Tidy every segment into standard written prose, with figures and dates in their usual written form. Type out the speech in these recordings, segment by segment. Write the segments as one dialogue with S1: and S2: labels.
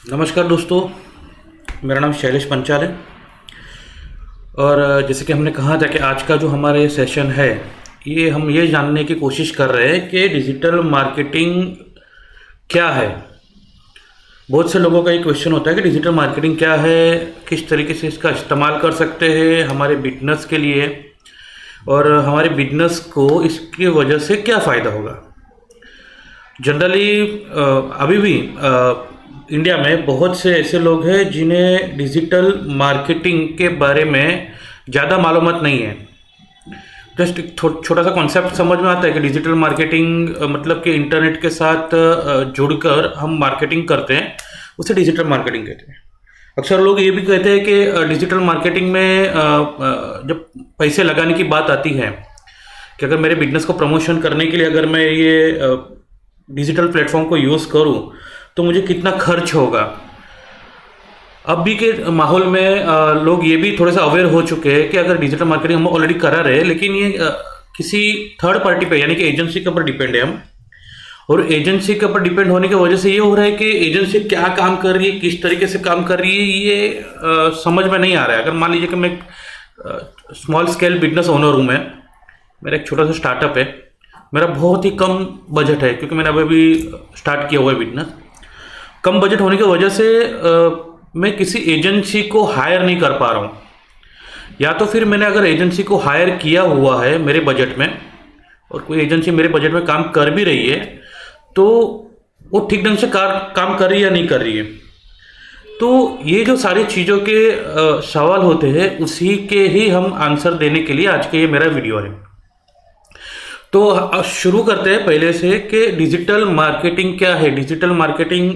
S1: नमस्कार दोस्तों। मेरा नाम शैलेश पंचाल है। और जैसे कि हमने कहा था कि आज का जो हमारे सेशन है, ये हम ये जानने की कोशिश कर रहे हैं कि डिजिटल मार्केटिंग क्या है। बहुत से लोगों का ये क्वेश्चन होता है कि डिजिटल मार्केटिंग क्या है, किस तरीके से इसका इस्तेमाल कर सकते हैं हमारे बिजनेस के लिए, और हमारे बिजनेस को इसकी वजह से क्या फ़ायदा होगा। जनरली अभी भी इंडिया में बहुत से ऐसे लोग हैं जिन्हें डिजिटल मार्केटिंग के बारे में ज़्यादा मालूमात नहीं है। जस्ट एक छोटा सा कॉन्सेप्ट समझ में आता है कि डिजिटल मार्केटिंग मतलब कि इंटरनेट के साथ जुड़कर हम मार्केटिंग करते हैं, उसे डिजिटल मार्केटिंग कहते हैं। अक्सर लोग ये भी कहते हैं कि डिजिटल मार्केटिंग में जब पैसे लगाने की बात आती है कि अगर मेरे बिजनेस को प्रमोशन करने के लिए अगर मैं ये डिजिटल प्लेटफॉर्म को यूज़ करूं तो मुझे कितना खर्च होगा। अब भी के माहौल में लोग ये भी थोड़े सा अवेयर हो चुके हैं कि अगर डिजिटल मार्केटिंग हम ऑलरेडी करा रहे हैं, लेकिन ये किसी थर्ड पार्टी पे यानी कि एजेंसी के ऊपर डिपेंड है हम। और एजेंसी के ऊपर डिपेंड होने की वजह से ये हो रहा है कि एजेंसी क्या काम कर रही है, किस तरीके से काम कर रही है, ये समझ में नहीं आ रहा है। अगर मान लीजिए कि मैं स्मॉल स्केल बिजनेस ओनर हूँ, मैं मेरा एक छोटा सा स्टार्टअप है, मेरा बहुत ही कम बजट है क्योंकि मैंने अभी स्टार्ट किया हुआ है बिजनेस। कम बजट होने की वजह से मैं किसी एजेंसी को हायर नहीं कर पा रहा हूँ, या तो फिर मैंने अगर एजेंसी को हायर किया हुआ है मेरे बजट में और कोई एजेंसी मेरे बजट में काम कर भी रही है तो वो ठीक ढंग से काम कर रही है या नहीं कर रही है। तो ये जो सारी चीज़ों के सवाल होते हैं, उसी के ही हम आंसर देने के लिए आज के ये मेरा वीडियो है। तो अब शुरू करते हैं पहले से कि डिजिटल मार्केटिंग क्या है। डिजिटल मार्केटिंग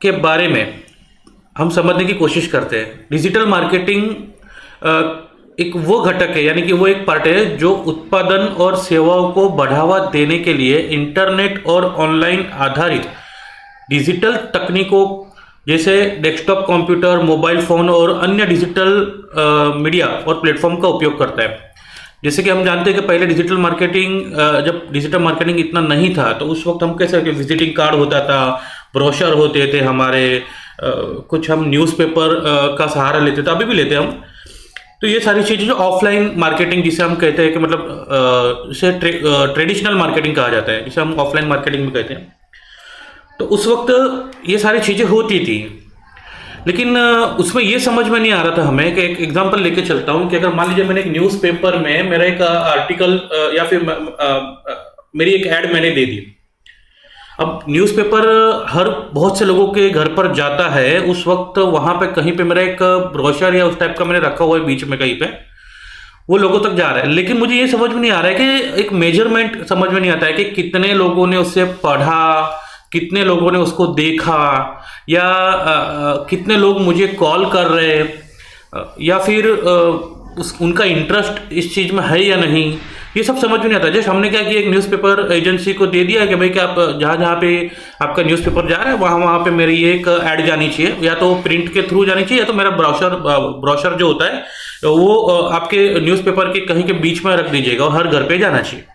S1: के बारे में हम समझने की कोशिश करते हैं। डिजिटल मार्केटिंग एक वो घटक है, यानी कि वो एक पार्ट है जो उत्पादन और सेवाओं को बढ़ावा देने के लिए इंटरनेट और ऑनलाइन आधारित डिजिटल तकनीकों जैसे डेस्कटॉप कंप्यूटर, मोबाइल फ़ोन और अन्य डिजिटल मीडिया और प्लेटफॉर्म का उपयोग करता है। जैसे कि हम जानते हैं कि पहले डिजिटल मार्केटिंग जब डिजिटल मार्केटिंग इतना नहीं था तो उस वक्त हम कैसे विजिटिंग कार्ड होता था, ब्रोशर होते थे हमारे, कुछ हम न्यूज़पेपर का सहारा लेते थे, अभी भी लेते हैं हम। तो ये सारी चीज़ें जो ऑफलाइन मार्केटिंग जिसे हम कहते हैं कि मतलब इसे ट्रेडिशनल मार्केटिंग कहा जाता है, जिसे हम ऑफलाइन मार्केटिंग भी कहते हैं। तो उस वक्त ये सारी चीज़ें होती थी, लेकिन उसमें ये समझ में नहीं आ रहा था हमें कि एक एग्जांपल लेके चलता हूँ कि अगर मान लीजिए मैंने एक न्यूज़पेपर में मेरा एक आर्टिकल या फिर मेरी एक ऐड मैंने दे दी। अब न्यूज़पेपर हर बहुत से लोगों के घर पर जाता है, उस वक्त वहाँ पे कहीं पे मेरा एक ब्रोशर या उस टाइप का मैंने रखा हुआ है बीच में कहीं पे, वो लोगों तक जा रहा है। लेकिन मुझे ये समझ में नहीं आ रहा है कि एक मेजरमेंट समझ में नहीं आता है कि कितने लोगों ने उससे पढ़ा, कितने लोगों ने उसको देखा, या कितने लोग मुझे कॉल कर रहे या फिर उनका इंटरेस्ट इस चीज़ में है या नहीं, ये सब समझ में नहीं आता। जैसे हमने क्या किया, एक न्यूज़पेपर एजेंसी को दे दिया कि भाई कि आप जहाँ जहाँ पे आपका न्यूज़पेपर जा रहा है वहाँ वहाँ पे मेरी एक ऐड जानी चाहिए, या तो प्रिंट के थ्रू जानी चाहिए या तो मेरा ब्रोशर जो होता है वो आपके न्यूज़पेपर के कहीं के बीच में रख दीजिएगा और हर घर पे जाना चाहिए।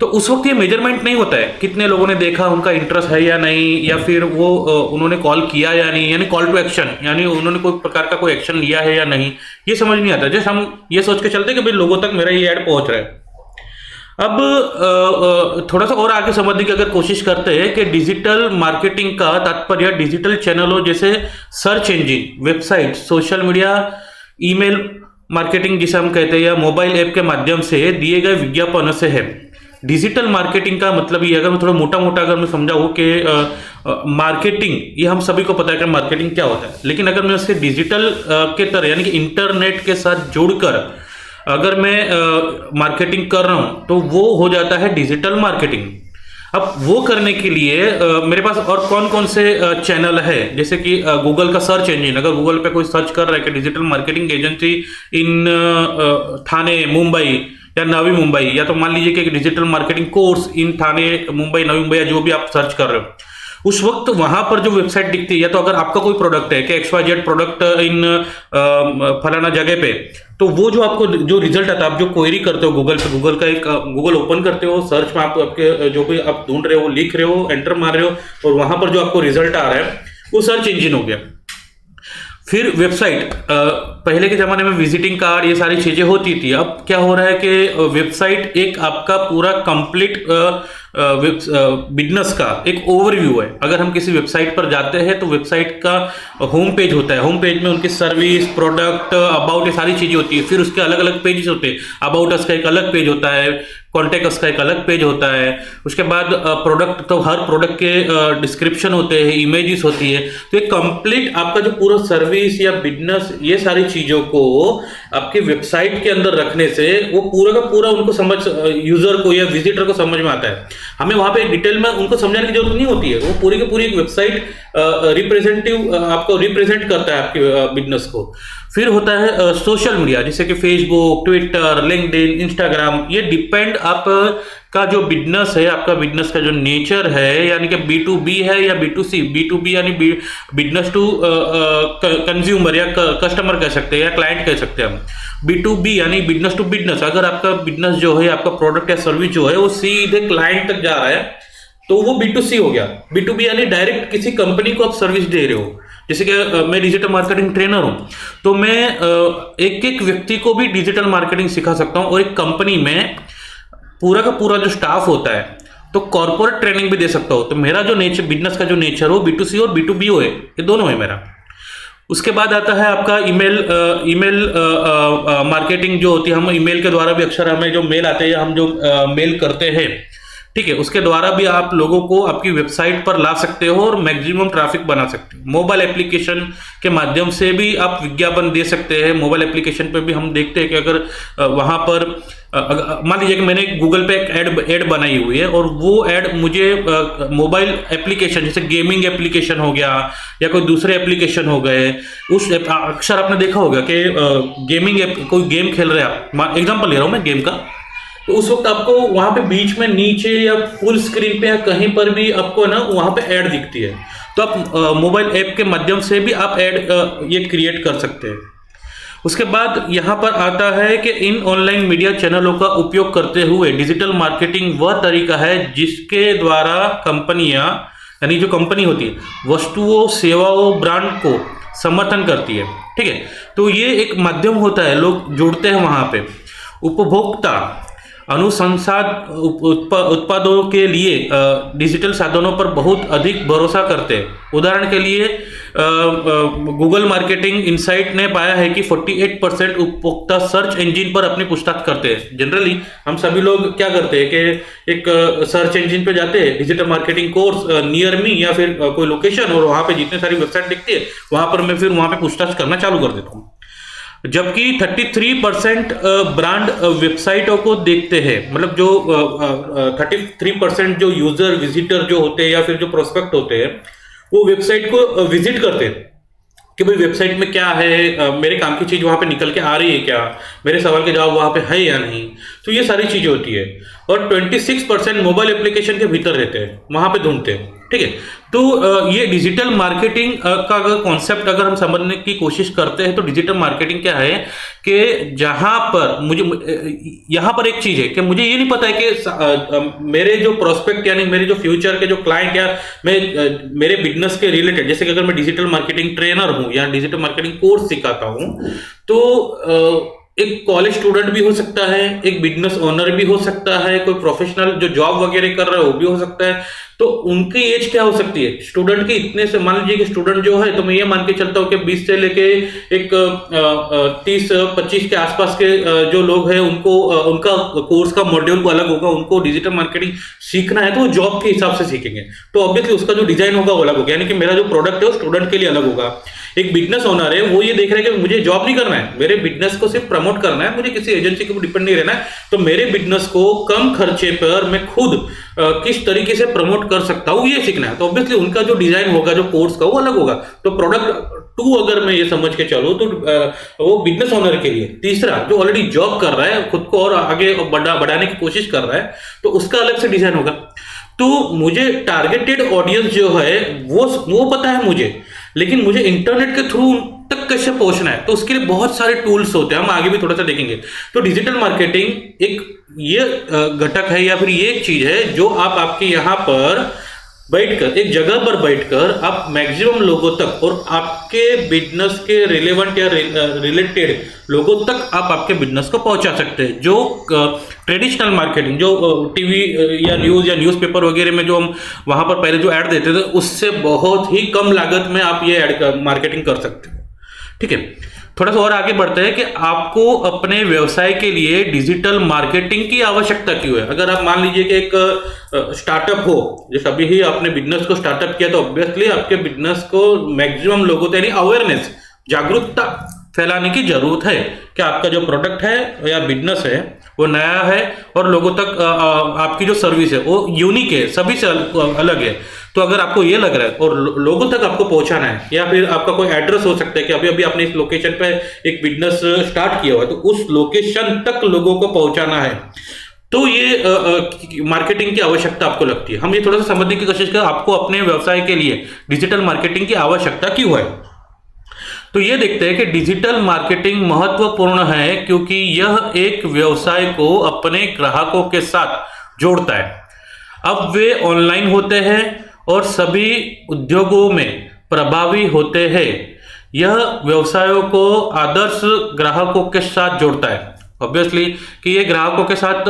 S1: तो उस वक्त ये मेजरमेंट नहीं होता है कितने लोगों ने देखा, उनका इंटरेस्ट है या नहीं, या फिर वो उन्होंने कॉल किया या नहीं, यानी कॉल टू एक्शन, यानी उन्होंने कोई प्रकार का कोई एक्शन लिया है या नहीं, ये समझ नहीं आता। जैसे हम ये सोच के चलते हैं कि भाई लोगों तक मेरा ये ऐड पहुंच रहा है। अब थोड़ा सा और आगे समझने की अगर कोशिश करते हैं कि डिजिटल मार्केटिंग का तात्पर्य डिजिटल चैनलों जैसे search engine, website, social media, email marketing जिसे हम कहते हैं, या मोबाइल ऐप के माध्यम से दिए गए विज्ञापनों से है। डिजिटल मार्केटिंग का मतलब ये, अगर मैं थोड़ा मोटा मोटा अगर मैं समझाऊँ कि मार्केटिंग, ये हम सभी को पता है कि मार्केटिंग क्या होता है, लेकिन अगर मैं उसके डिजिटल के तरह यानी कि इंटरनेट के साथ जुड़कर अगर मैं मार्केटिंग कर रहा हूँ तो वो हो जाता है डिजिटल मार्केटिंग। अब वो करने के लिए मेरे पास और कौन कौन से चैनल है, जैसे कि गूगल का सर्च इंजिन, अगर गूगल पे कोई सर्च कर रहा है कि डिजिटल मार्केटिंग एजेंसी इन थाने, मुंबई या नवी मुंबई, या तो मान लीजिए कि डिजिटल मार्केटिंग कोर्स इन थाने, मुंबई, नवी मुंबई, या जो भी आप सर्च कर रहे हो, उस वक्त वहां पर जो वेबसाइट दिखती है, या तो अगर आपका कोई प्रोडक्ट है कि XYZ प्रोडक्ट इन फलाना जगह पे, तो वो जो आपको जो रिजल्ट आता है, आप जो क्वेरी करते हो गूगल पे, गूगल का एक गूगल ओपन करते हो, सर्च में आप आपके जो भी आप ढूंढ रहे हो लिख रहे हो, एंटर मार रहे हो, और वहां पर जो आपको रिजल्ट आ रहा है वो सर्च इंजन हो गया। फिर वेबसाइट, पहले के ज़माने में विजिटिंग कार्ड ये सारी चीज़ें होती थी, अब क्या हो रहा है कि वेबसाइट एक आपका पूरा कंप्लीट बिजनेस का एक ओवरव्यू है। अगर हम किसी वेबसाइट पर जाते हैं तो वेबसाइट का होम पेज होता है, होम पेज में उनकी सर्विस, प्रोडक्ट, अबाउट, ये सारी चीज़ें होती है। फिर उसके अलग अलग पेजेस होते हैं, अबाउट अस का एक अलग पेज होता है, कॉन्टेक्ट अस का एक अलग पेज होता है। उसके बाद प्रोडक्ट, तो हर प्रोडक्ट के डिस्क्रिप्शन होते हैं, इमेजेस होती है। तो ये कंप्लीट आपका जो पूरा सर्विस या बिजनेस, ये सारी चीज़ों को आपकी वेबसाइट के अंदर रखने से वो पूरा का पूरा उनको समझ, यूजर को या विजिटर को समझ में आता है। हमें वहां पे डिटेल में उनको समझाने की जरूरत नहीं होती है, वो पूरी की पूरी एक वेबसाइट रिप्रेजेंटेटिव आपको रिप्रेजेंट करता है आपके बिजनेस को। फिर होता है सोशल मीडिया, जैसे कि फेसबुक, ट्विटर, लिंक्डइन, इंस्टाग्राम। ये डिपेंड आप का जो बिजनेस है, आपका बिजनेस का जो नेचर है, यानी कि B2B है या B2C। B2B यानी बिजनेस टू कंज्यूमर या कस्टमर कह सकते हैं या क्लाइंट कह सकते हैं हम। B2B यानी बिजनेस टू बिजनेस। अगर आपका बिजनेस जो है, आपका प्रोडक्ट या सर्विस जो है वो सीधे क्लाइंट तक जा रहा है तो वो B2C हो गया। B2B यानी डायरेक्ट किसी कंपनी को आप सर्विस दे रहे हो। जैसे कि मैं डिजिटल मार्केटिंग ट्रेनर हूं, तो मैं एक एक व्यक्ति को भी डिजिटल मार्केटिंग सिखा सकता हूं, और एक कंपनी में पूरा का पूरा जो स्टाफ होता है तो कॉर्पोरेट ट्रेनिंग भी दे सकता हूं। तो मेरा जो नेचर, बिजनेस का जो नेचर हो, B2C और B2B है, ये दोनों है मेरा। उसके बाद आता है आपका ईमेल मार्केटिंग जो होती है। हम ईमेल के द्वारा भी अक्सर हमें जो मेल आते हैं, हम जो मेल करते हैं, ठीक है, उसके द्वारा भी आप लोगों को आपकी वेबसाइट पर ला सकते हो और मैक्सिमम ट्रैफिक बना सकते हो। मोबाइल एप्लीकेशन के माध्यम से भी आप विज्ञापन दे सकते हैं। मोबाइल एप्लीकेशन पे भी हम देखते हैं कि अगर वहां पर मान लीजिए कि मैंने गूगल पे एक ऐड बनाई हुई है, और वो ऐड मुझे मोबाइल एप्लीकेशन, जैसे गेमिंग एप्लीकेशन हो गया या कोई दूसरे एप्लीकेशन हो गए, उस अक्सर आपने देखा होगा कि गेमिंग कोई गेम खेल रहे हैं आप, एग्जाम्पल ले रहा हूं मैं गेम का, तो उस वक्त आपको वहां पे बीच में नीचे या फुल स्क्रीन पे या कहीं पर भी आपको ना वहां पे ऐड दिखती है। तो आप मोबाइल ऐप के माध्यम से भी आप ऐड ये क्रिएट कर सकते हैं। उसके बाद यहाँ पर आता है कि इन ऑनलाइन मीडिया चैनलों का उपयोग करते हुए डिजिटल मार्केटिंग वह तरीका है जिसके द्वारा कंपनियां, यानी जो कंपनी होती है, वस्तुओं, सेवाओं, ब्रांड को समर्थन करती है। ठीक है, तो ये एक माध्यम होता है, लोग जुड़ते हैं वहां पे। उपभोक्ता अनुसंधान उत्पादों के लिए डिजिटल साधनों पर बहुत अधिक भरोसा करते हैं। उदाहरण के लिए गूगल मार्केटिंग इनसाइट ने पाया है कि 48% उपभोक्ता सर्च इंजन पर अपनी पूछताछ करते हैं। जनरली हम सभी लोग क्या करते हैं कि एक सर्च इंजन पे जाते हैं, digital marketing course near me या फिर कोई लोकेशन, और वहां पे जितने सारी वेबसाइट दिखती है वहां पर मैं फिर वहां पे पूछताछ करना चालू कर देता हूँ। जबकि 33% ब्रांड वेबसाइटों को देखते हैं, मतलब जो 33% जो यूजर विजिटर जो होते हैं या फिर जो प्रोस्पेक्ट होते हैं वो वेबसाइट को विजिट करते हैं कि भाई वेबसाइट में क्या है, मेरे काम की चीज वहां पे निकल के आ रही है क्या, मेरे सवाल के जवाब वहां पे है या नहीं। तो ये सारी चीजें होती है। और 26% मोबाइल एप्लीकेशन के भीतर रहते हैं, वहां पे ढूंढते हैं। ठीक है, तो ये डिजिटल मार्केटिंग का अगर कॉन्सेप्ट अगर हम समझने की कोशिश करते हैं तो डिजिटल मार्केटिंग क्या है कि जहां पर मुझे यहां पर एक चीज है कि मुझे ये नहीं पता है कि मेरे जो प्रोस्पेक्ट यानी मेरे जो फ्यूचर के जो क्लाइंट या मैं मेरे बिजनेस के रिलेटेड, जैसे कि अगर मैं डिजिटल मार्केटिंग ट्रेनर हूं या डिजिटल मार्केटिंग कोर्स सिखाता हूं, तो एक कॉलेज स्टूडेंट भी हो सकता है, एक बिजनेस ओनर भी हो सकता है, कोई प्रोफेशनल जो जॉब वगैरह कर रहा है वो भी हो सकता है। तो उनकी एज क्या हो सकती है स्टूडेंट की, इतने से मान लीजिए कि स्टूडेंट जो है, तो मैं ये मान के चलता हूँ कि 20 से लेके एक 30-25 के आसपास के जो लोग हैं उनको उनका कोर्स का मॉड्यूल को अलग होगा। उनको डिजिटल मार्केटिंग सीखना है तो वो जॉब के हिसाब से सीखेंगे, तो ऑब्वियसली उसका जो डिजाइन होगा वो अलग होगा, यानी कि मेरा जो प्रोडक्ट है वो स्टूडेंट के लिए अलग होगा। एक बिजनेस ओनर है वो ये देख रहा है कि मुझे जॉब नहीं करना है, मेरे बिजनेस को सिर्फ प्रमोट करना है, मुझे किसी एजेंसी के ऊपर डिपेंड नहीं रहना है, तो मेरे बिजनेस को कम खर्चे पर मैं खुद किस तरीके से प्रमोट कर सकता हूं ये सीखना है। तो ऑब्वियसली उनका जो डिजाइन होगा जो कोर्स का वो अलग होगा। तो प्रोडक्ट 2 अगर मैं ये समझ के चलूं तो वो बिजनेस ओनर के लिए। तीसरा जो ऑलरेडी जॉब कर रहा है, खुद को और आगे बढ़ाने की कोशिश कर रहा है, तो उसका अलग से डिजाइन होगा। तो मुझे टारगेटेड ऑडियंस जो है वो पता है मुझे, लेकिन मुझे इंटरनेट के थ्रू तक कैसे पहुंचना है, तो उसके लिए बहुत सारे टूल्स होते हैं, हम आगे भी थोड़ा सा देखेंगे। तो डिजिटल मार्केटिंग एक ये घटक है या फिर ये एक चीज है जो आप आपके यहाँ पर बैठकर, एक जगह पर बैठकर आप मैक्सिमम लोगों तक और आपके बिजनेस के रिलेवेंट या रिलेटेड लोगों तक आप आपके बिजनेस को पहुंचा सकते हैं। जो ट्रेडिशनल मार्केटिंग, जो टीवी या न्यूज़ या न्यूज़पेपर वगैरह में जो हम वहां पर पहले जो ऐड देते थे, उससे बहुत ही कम लागत में आप ये ऐड मार्केटिंग कर सकते हो। ठीक है, थोड़ा सा और आगे बढ़ते हैं कि आपको अपने व्यवसाय के लिए डिजिटल मार्केटिंग की आवश्यकता क्यों है। अगर आप मान लीजिए कि एक स्टार्टअप हो, जैसे अभी ही आपने बिजनेस को स्टार्टअप किया, तो ऑब्वियसली आपके बिजनेस को मैक्सिमम लोगों तक, यानी अवेयरनेस, जागरूकता फैलाने की जरूरत है कि आपका जो प्रोडक्ट है या बिजनेस है वो नया है और लोगों तक आपकी जो सर्विस है वो यूनिक है, सभी से अलग है। तो अगर आपको ये लग रहा है और लोगों तक आपको पहुंचाना है, या फिर आपका कोई एड्रेस हो सकता है कि अभी अभी आपने इस लोकेशन पे एक बिजनेस स्टार्ट किया हुआ है, तो उस लोकेशन तक लोगों को पहुंचाना है, तो ये मार्केटिंग की आवश्यकता आपको लगती है। हम ये थोड़ा सा समझने की कोशिश करें आपको अपने व्यवसाय के लिए डिजिटल मार्केटिंग की आवश्यकता क्यों है। तो ये देखते हैं कि डिजिटल मार्केटिंग महत्वपूर्ण है क्योंकि यह एक व्यवसाय को अपने ग्राहकों के साथ जोड़ता है। अब वे ऑनलाइन होते हैं और सभी उद्योगों में प्रभावी होते हैं। यह व्यवसायों को आदर्श ग्राहकों के साथ जोड़ता है। ऑब्वियसली कि ये ग्राहकों के साथ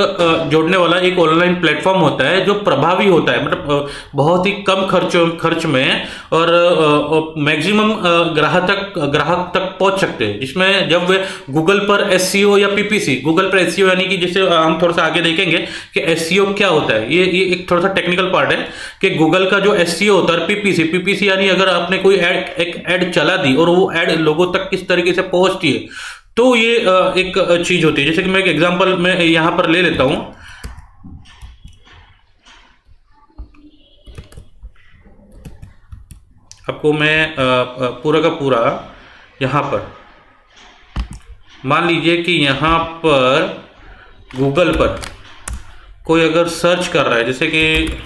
S1: जोड़ने वाला एक ऑनलाइन प्लेटफॉर्म होता है जो प्रभावी होता है, मतलब बहुत ही कम खर्च में और मैक्सिमम ग्राहक तक पहुंच सकते हैं। जिसमें जब वे गूगल पर एसईओ या पीपीसी, गूगल पर एसईओ यानी कि जैसे हम थोड़ा सा आगे देखेंगे कि एसईओ क्या होता है, ये एक थोड़ा सा टेक्निकल पार्ट है कि गूगल का जो एसईओ होता है, पीपीसी यानी अगर आपने कोई एक ऐड चला दी और वो ऐड लोगों तक किस तरीके से पहुंचती है, तो ये एक चीज होती है। जैसे कि मैं एक एग्जांपल में यहां पर ले लेता हूं। आपको मैं पूरा का पूरा यहां पर मान लीजिए कि यहां पर गूगल पर कोई अगर सर्च कर रहा है, जैसे कि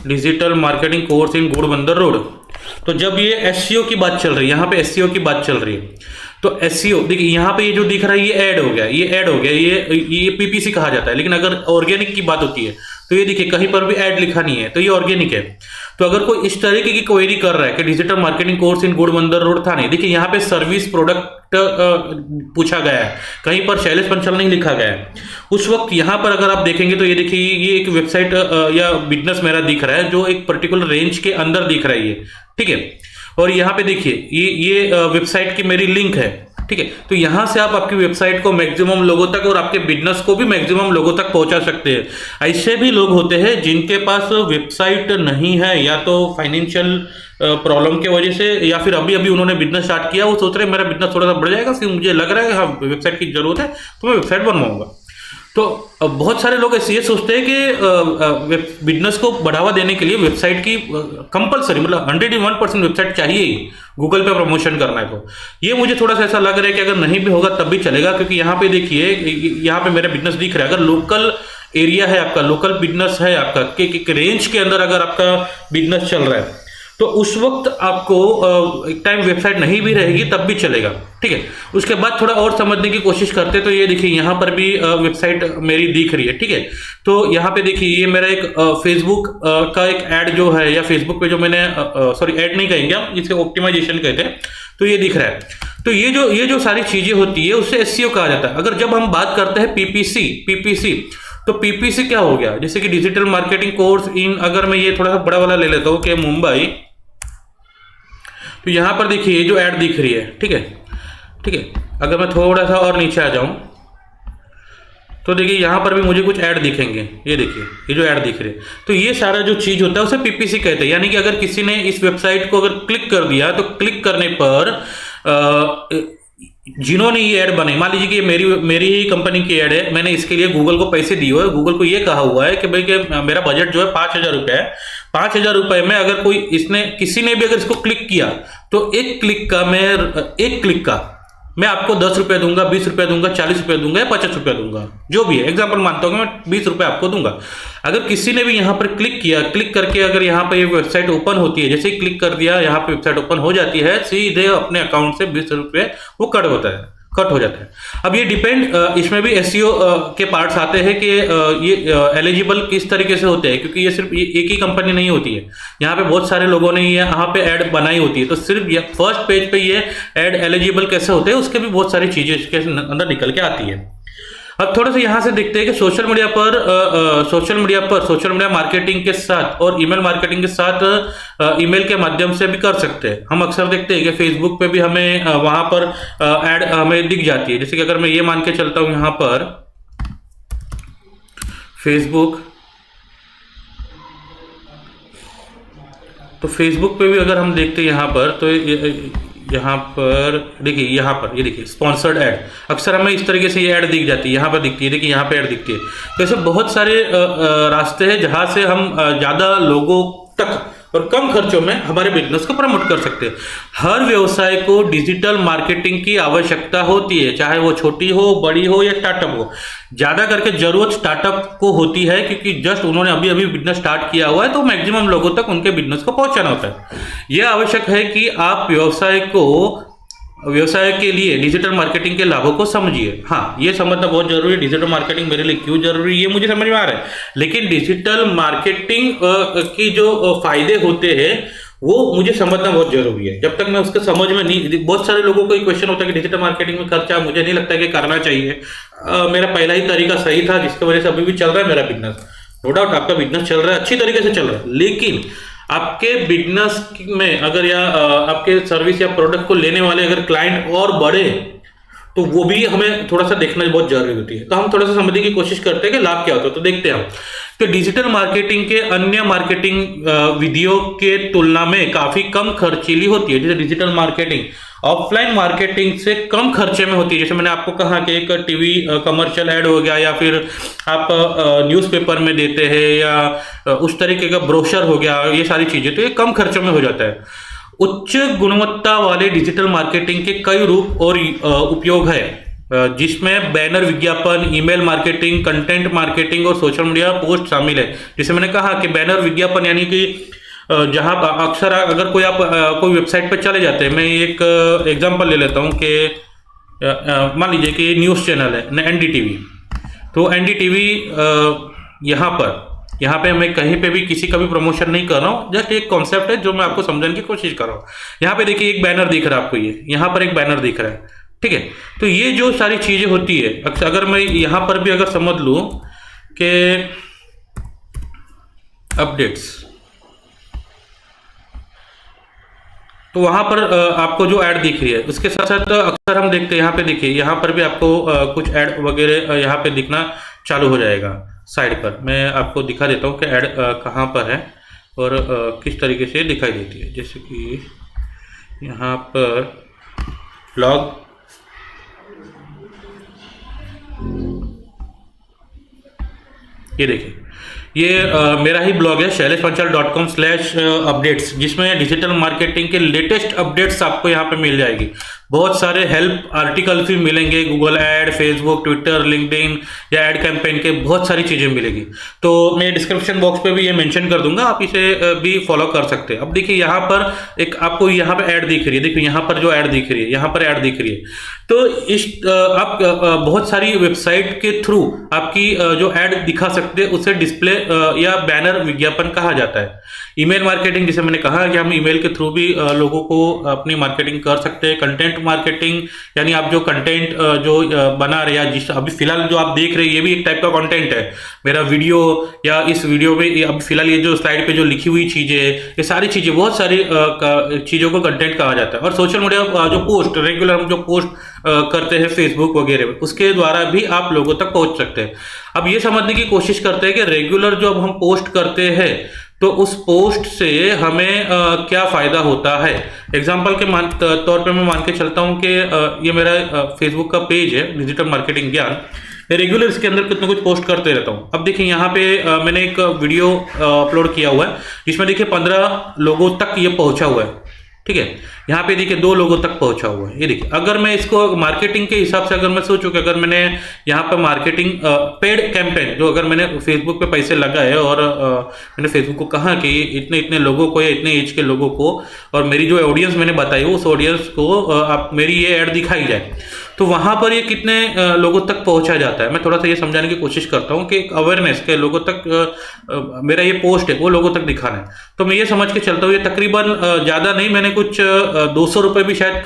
S1: डिजिटल मार्केटिंग कोर्स इन घोड़बंदर रोड, तो जब ये एसईओ की बात चल रही है, यहाँ पे एसईओ की बात चल रही है, तो एसईओ देखिए यहाँ पे ये जो दिख रहा है ये ऐड हो गया, ये पीपीसी कहा जाता है। लेकिन अगर ऑर्गेनिक की बात होती है तो ये देखिए कहीं पर भी ऐड लिखा नहीं है, तो ये ऑर्गेनिक है। तो अगर कोई इस तरीके की क्वेरी कर रहा है कि डिजिटल मार्केटिंग कोर्स इन घोड़बंदर रोड था नहीं, देखिए यहाँ पे सर्विस प्रोडक्ट पूछा गया है, कहीं पर शैलेश पंचाल नहीं लिखा गया है। उस वक्त यहाँ पर अगर आप देखेंगे तो ये देखिए ये एक वेबसाइट या बिजनेस मेरा दिख रहा है जो एक पर्टिकुलर रेंज के अंदर दिख रहा है, ठीक है। और यहाँ पे देखिए ये वेबसाइट की मेरी लिंक है, ठीक है। तो यहां से आप आपकी वेबसाइट को मैक्सिमम लोगों तक और आपके बिजनेस को भी मैक्सिमम लोगों तक पहुंचा सकते हैं। ऐसे भी लोग होते हैं जिनके पास वेबसाइट नहीं है, या तो फाइनेंशियल प्रॉब्लम की वजह से, या फिर अभी अभी उन्होंने बिजनेस स्टार्ट किया, वो सोच रहे हैं मेरा बिजनेस थोड़ा सा बढ़ जाएगा, फिर मुझे लग रहा है हाँ वेबसाइट की जरूरत है तो मैं वेबसाइट बनवाऊंगा। तो बहुत सारे लोग ऐसे ये सोचते हैं कि बिजनेस को बढ़ावा देने के लिए वेबसाइट की कंपलसरी, मतलब 101% वेबसाइट चाहिए ही गूगल पे प्रमोशन करना है। तो ये मुझे थोड़ा सा ऐसा लग रहा है कि अगर नहीं भी होगा तब भी चलेगा, क्योंकि यहाँ पे देखिए यहाँ पे मेरा बिजनेस दिख रहा है। अगर लोकल एरिया है आपका, लोकल बिजनेस है आपका, कि रेंज के अंदर अगर आपका बिजनेस चल रहा है, तो उस वक्त आपको एक टाइम वेबसाइट नहीं भी रहेगी तब भी चलेगा, ठीक है। उसके बाद थोड़ा और समझने की कोशिश करते तो ये देखिए यहाँ पर भी वेबसाइट मेरी दिख रही है, ठीक है। तो यहाँ पे देखिए ये मेरा एक फेसबुक का एक ऐड जो है, या फेसबुक पे जो मैंने सॉरी ऐड नहीं कहेंगे हम, इसे ऑप्टिमाइजेशन कहते हैं, तो ये दिख रहा है। तो ये जो सारी चीजें होती है उससे एसईओ कहा जाता है। अगर जब हम बात करते हैं पीपीसी, तो पीपीसी क्या हो गया, जैसे कि डिजिटल मार्केटिंग कोर्स इन, अगर मैं ये थोड़ा सा बड़ा वाला ले लेता हूँ कि मुंबई, तो यहां पर देखिए ये जो ऐड दिख रही है, ठीक है। अगर मैं थोड़ा सा और नीचे आ जाऊं तो देखिए यहां पर भी मुझे कुछ ऐड दिखेंगे, ये देखिए ये जो ऐड दिख रही है। तो ये सारा जो चीज होता है उसे पीपीसी कहते हैं। यानी कि अगर किसी ने इस वेबसाइट को अगर क्लिक कर दिया, तो क्लिक करने पर जिन्होंने ये ऐड बनाई, मान लीजिए कि ये मेरी ही कंपनी की ऐड है, मैंने इसके लिए गूगल को पैसे दिए हुए, गूगल को ये कहा हुआ है कि भाई कि मेरा बजट जो है 5,000 रुपये है, 5,000 रुपये में अगर कोई किसी ने भी अगर इसको क्लिक किया, तो एक क्लिक का मैं आपको 10 रुपये दूंगा, 20 रुपये दूंगा, 40 रुपये दूंगा या 50 रुपये दूंगा, जो भी है, एग्जाम्पल मानता हूँ कि मैं 20 रुपये आपको दूंगा। अगर किसी ने भी यहाँ पर क्लिक किया, क्लिक करके अगर यहाँ पर ये वेबसाइट ओपन होती है, जैसे ही क्लिक कर दिया यहाँ पे वेबसाइट ओपन हो जाती है, सीधे अपने अकाउंट से 20 रुपये वो कट हो जाता है। अब ये डिपेंड, इसमें भी एसईओ के पार्ट्स आते हैं कि ये एलिजिबल किस तरीके से होते हैं, क्योंकि ये सिर्फ एक ही कंपनी नहीं होती है, यहाँ पे बहुत सारे लोगों ने यहाँ पे ऐड बनाई होती है। तो सिर्फ ये फर्स्ट पेज पे ये ऐड एलिजिबल कैसे होते हैं उसके भी बहुत सारी चीजें इसके अंदर निकल के आती है। अब थोड़ा सा यहाँ से देखते हैं कि सोशल मीडिया मार्केटिंग के साथ और ईमेल मार्केटिंग के साथ ईमेल के माध्यम से भी कर सकते हैं। हम अक्सर देखते हैं कि फेसबुक पे भी हमें वहाँ पर ऐड हमें दिख जाती है। जैसे कि अगर मैं ये मान के चलता हूँ यहाँ पर फेसबुक, तो फेसबुक पे भी अगर हम देखते हैं यहाँ पर, तो यहाँ पर देखिए, यहाँ पर ये देखिए स्पॉन्सर्ड ऐड, अक्सर हमें इस तरीके से ये ऐड दिख जाती है, यहाँ पर दिखती है, देखिए यहाँ पे ऐड दिखती है। तो ऐसे बहुत सारे रास्ते हैं जहाँ से हम ज़्यादा लोगों तक और कम खर्चों में हमारे बिजनेस को प्रमोट कर सकते हैं। हर व्यवसाय को डिजिटल मार्केटिंग की आवश्यकता होती है, चाहे वो छोटी हो, बड़ी हो या स्टार्टअप हो। ज़्यादा करके जरूरत स्टार्टअप को होती है, क्योंकि जस्ट उन्होंने अभी अभी बिजनेस स्टार्ट किया हुआ है, तो मैक्सिमम लोगों तक उनके बिजनेस को पहुंचाना होता है। यह आवश्यक है कि आप व्यवसाय के लिए डिजिटल मार्केटिंग के लाभों को समझिए। हाँ, ये समझना बहुत जरूरी है, डिजिटल मार्केटिंग मेरे लिए क्यों जरूरी है ये मुझे समझ में आ रहा है। लेकिन डिजिटल मार्केटिंग की जो फायदे होते हैं वो मुझे समझना बहुत जरूरी है। जब तक मैं उसके समझ में नहीं, बहुत सारे लोगों को एक क्वेश्चन होता है कि डिजिटल मार्केटिंग में खर्चा, मुझे नहीं लगता है कि करना चाहिए। मेरा पहला ही तरीका सही था, जिसकी वजह से अभी भी चल रहा है मेरा बिजनेस। नो डाउट आपका बिजनेस चल रहा है, अच्छी तरीके से चल रहा है, लेकिन आपके बिजनेस में अगर या आपके सर्विस या प्रोडक्ट को लेने वाले अगर क्लाइंट और बढ़े, तो वो भी हमें थोड़ा सा देखना बहुत जरूरी होती है। तो हम थोड़ा सा समझने की कोशिश करते हैं कि लाभ क्या होता है। तो देखते हैं हम कि डिजिटल मार्केटिंग के अन्य मार्केटिंग विधियों के तुलना में काफी कम खर्चीली होती है। जैसे डिजिटल मार्केटिंग ऑफलाइन मार्केटिंग से कम खर्चे में होती है। जैसे मैंने आपको कहा कि एक टीवी कमर्शियल ऐड हो गया, या फिर आप न्यूज़पेपर में देते हैं, या उस तरीके का ब्रोशर हो गया, ये सारी चीजें, तो ये कम खर्चों में हो जाता है। उच्च गुणवत्ता वाले डिजिटल मार्केटिंग के कई रूप और उपयोग है, जिसमें बैनर विज्ञापन, ईमेल मार्केटिंग, कंटेंट मार्केटिंग और सोशल मीडिया पोस्ट शामिल है। जैसे मैंने कहा कि बैनर विज्ञापन यानी कि जहां अक्सर अगर कोई आप कोई वेबसाइट पर चले जाते हैं, मैं एक एग्जांपल ले लेता हूं कि मान लीजिए कि न्यूज़ चैनल है एनडीटीवी। तो एनडीटीवी यहाँ पे मैं कहीं पे भी किसी का भी प्रमोशन नहीं कर रहा हूँ, जस्ट एक कॉन्सेप्ट है जो मैं आपको समझाने की कोशिश कर रहा हूँ। यहाँ पे देखिए एक बैनर दिख रहा है आपको, ये यहाँ पर एक बैनर दिख रहा है, ठीक है। तो ये जो सारी चीजें होती है, अगर मैं यहाँ पर भी अगर समझ लूँ कि अपडेट्स, तो वहां पर आपको जो ऐड दिख रही है उसके साथ साथ अक्सर हम देखते हैं, यहाँ पे देखिए, यहाँ पर भी आपको कुछ ऐड वगैरह यहाँ पे दिखना चालू हो जाएगा साइड पर। मैं आपको दिखा देता हूँ कि ऐड कहाँ पर है और किस तरीके से दिखाई देती है। जैसे कि यहाँ पर ब्लॉग, ये देखिए, ये मेरा ही ब्लॉग है shailesh.com/updates, जिसमें डिजिटल मार्केटिंग के लेटेस्ट अपडेट्स आपको यहाँ पे मिल जाएगी। बहुत सारे हेल्प आर्टिकल्स भी मिलेंगे, Google add, Facebook, Twitter, LinkedIn या ऐड कैंपेन के बहुत सारी चीज़ें मिलेगी। तो मैं डिस्क्रिप्शन बॉक्स पे भी ये मेंशन कर दूंगा, आप इसे भी फॉलो कर सकते हैं। अब देखिए यहाँ पर एक आपको यहाँ पे ऐड दिख रही है, देखिए यहाँ पर जो ऐड दिख रही है, यहाँ पर ऐड दिख रही है। तो इस आप बहुत सारी वेबसाइट के थ्रू आपकी जो ऐड दिखा सकते हैं उसे डिस्प्ले या बैनर विज्ञापन कहा जाता है। ईमेल मार्केटिंग, जैसे मैंने कहा कि हम ईमेल के थ्रू भी लोगों को अपनी मार्केटिंग कर सकते हैं। कंटेंट मार्केटिंग यानी आप जो कंटेंट जो बना रहे हैं, जिस अभी फिलहाल जो आप देख रहे हैं, ये भी एक टाइप का कंटेंट है। मेरा वीडियो या इस वीडियो में अभी फिलहाल ये जो स्लाइड पे जो लिखी हुई चीजें, ये सारी चीजें, बहुत सारी चीजों को कंटेंट कहा जाता है। और सोशल मीडिया जो पोस्ट, रेगुलर हम जो पोस्ट करते हैं फेसबुक वगैरह, उसके द्वारा भी आप लोगों तक पहुंच सकते हैं। अब ये समझने की कोशिश करते हैं कि रेगुलर जो अब हम पोस्ट करते हैं, तो उस पोस्ट से हमें क्या फायदा होता है। एग्जाम्पल के तौर पे मैं मान के चलता हूँ कि ये मेरा फेसबुक का पेज है, डिजिटल मार्केटिंग ज्ञान। मैं रेगुलर इसके अंदर कुछ ना कुछ पोस्ट करते रहता हूँ। अब देखिए यहाँ पे मैंने एक वीडियो अपलोड किया हुआ है, जिसमें देखिए 15 लोगों तक ये पहुंचा हुआ है, ठीक है। यहाँ पे देखिए 2 लोगों तक पहुंचा हुआ है। ये देखिए, अगर मैं इसको मार्केटिंग के हिसाब से अगर मैं सोचूं कि अगर मैंने यहाँ पर मार्केटिंग पेड कैंपेन जो अगर मैंने फेसबुक पे पैसे लगाए और मैंने फेसबुक को कहा कि इतने इतने लोगों को या इतने एज के लोगों को, और मेरी जो ऑडियंस मैंने बताई उस ऑडियंस को आप मेरी ये ऐड दिखाई जाए, तो वहाँ पर ये कितने लोगों तक पहुँचा जाता है। मैं थोड़ा सा ये समझाने की कोशिश करता हूँ कि एक अवेयरनेस के लोगों तक मेरा ये पोस्ट है वो लोगों तक दिखाना है। तो मैं ये समझ के चलता हूँ, ये तकरीबन ज़्यादा नहीं, मैंने कुछ 200 रुपये भी शायद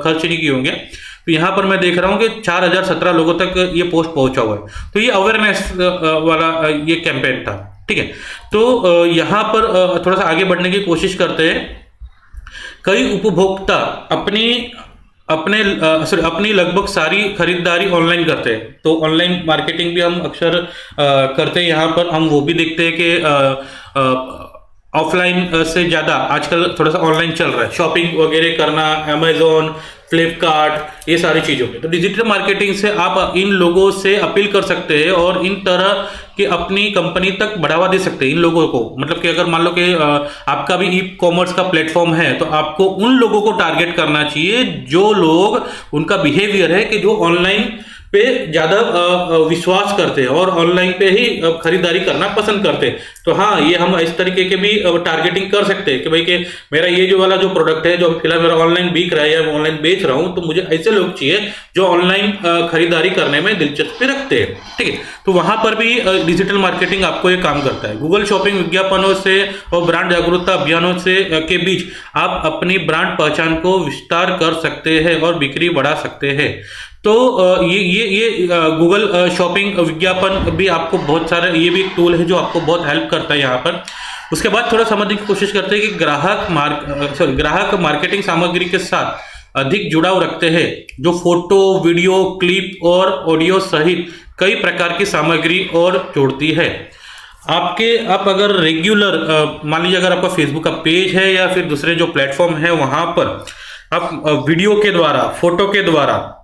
S1: खर्च नहीं किए होंगे। तो यहाँ पर मैं देख रहा हूँ कि 4017 लोगों तक ये पोस्ट पहुँचा हुआ है। तो ये अवेयरनेस वाला ये कैंपेन था, ठीक है। तो यहाँ पर थोड़ा सा आगे बढ़ने की कोशिश करते हैं। कई उपभोक्ता अपनी लगभग सारी खरीदारी ऑनलाइन करते हैं। तो ऑनलाइन मार्केटिंग भी हम अक्सर करते हैं। यहाँ पर हम वो भी देखते हैं कि ऑफलाइन से ज़्यादा आजकल थोड़ा सा ऑनलाइन चल रहा है, शॉपिंग वगैरह करना, अमेजोन, फ्लिपकार्ट, ये सारी चीज़ों पे। तो डिजिटल मार्केटिंग से आप इन लोगों से अपील कर सकते हैं और इन तरह कि अपनी कंपनी तक बढ़ावा दे सकते हैं इन लोगों को। मतलब कि अगर मान लो कि आपका भी ई कॉमर्स का प्लेटफॉर्म है, तो आपको उन लोगों को टारगेट करना चाहिए जो लोग, उनका बिहेवियर है कि जो ऑनलाइन पे ज़्यादा विश्वास करते हैं और ऑनलाइन पे ही खरीदारी करना पसंद करते हैं। तो हाँ, ये हम इस तरीके के भी टारगेटिंग कर सकते हैं कि भाई कि मेरा ये जो वाला जो प्रोडक्ट है जो फिलहाल मेरा ऑनलाइन बिक रहा है या ऑनलाइन बेच रहा हूँ, तो मुझे ऐसे लोग चाहिए जो ऑनलाइन खरीदारी करने में दिलचस्पी रखते हैं, ठीक है। तो वहाँ पर भी डिजिटल मार्केटिंग आपको ये काम करता है। गूगल शॉपिंग विज्ञापनों से और ब्रांड जागरूकता अभियानों से के बीच आप अपनी ब्रांड पहचान को विस्तार कर सकते हैं और बिक्री बढ़ा सकते हैं। तो ये गूगल शॉपिंग विज्ञापन भी आपको बहुत सारे, ये भी एक टूल है जो आपको बहुत हेल्प करता है यहाँ पर। उसके बाद थोड़ा समझने की कोशिश करते हैं कि ग्राहक मार्केटिंग सामग्री के साथ अधिक जुड़ाव रखते हैं, जो फोटो, वीडियो, क्लिप और ऑडियो सहित कई प्रकार की सामग्री और जोड़ती है। आप अगर रेगुलर मान लीजिए अगर आपका फेसबुक का पेज है या फिर दूसरे जो प्लेटफॉर्म है, वहाँ पर आप वीडियो के द्वारा, फोटो के द्वारा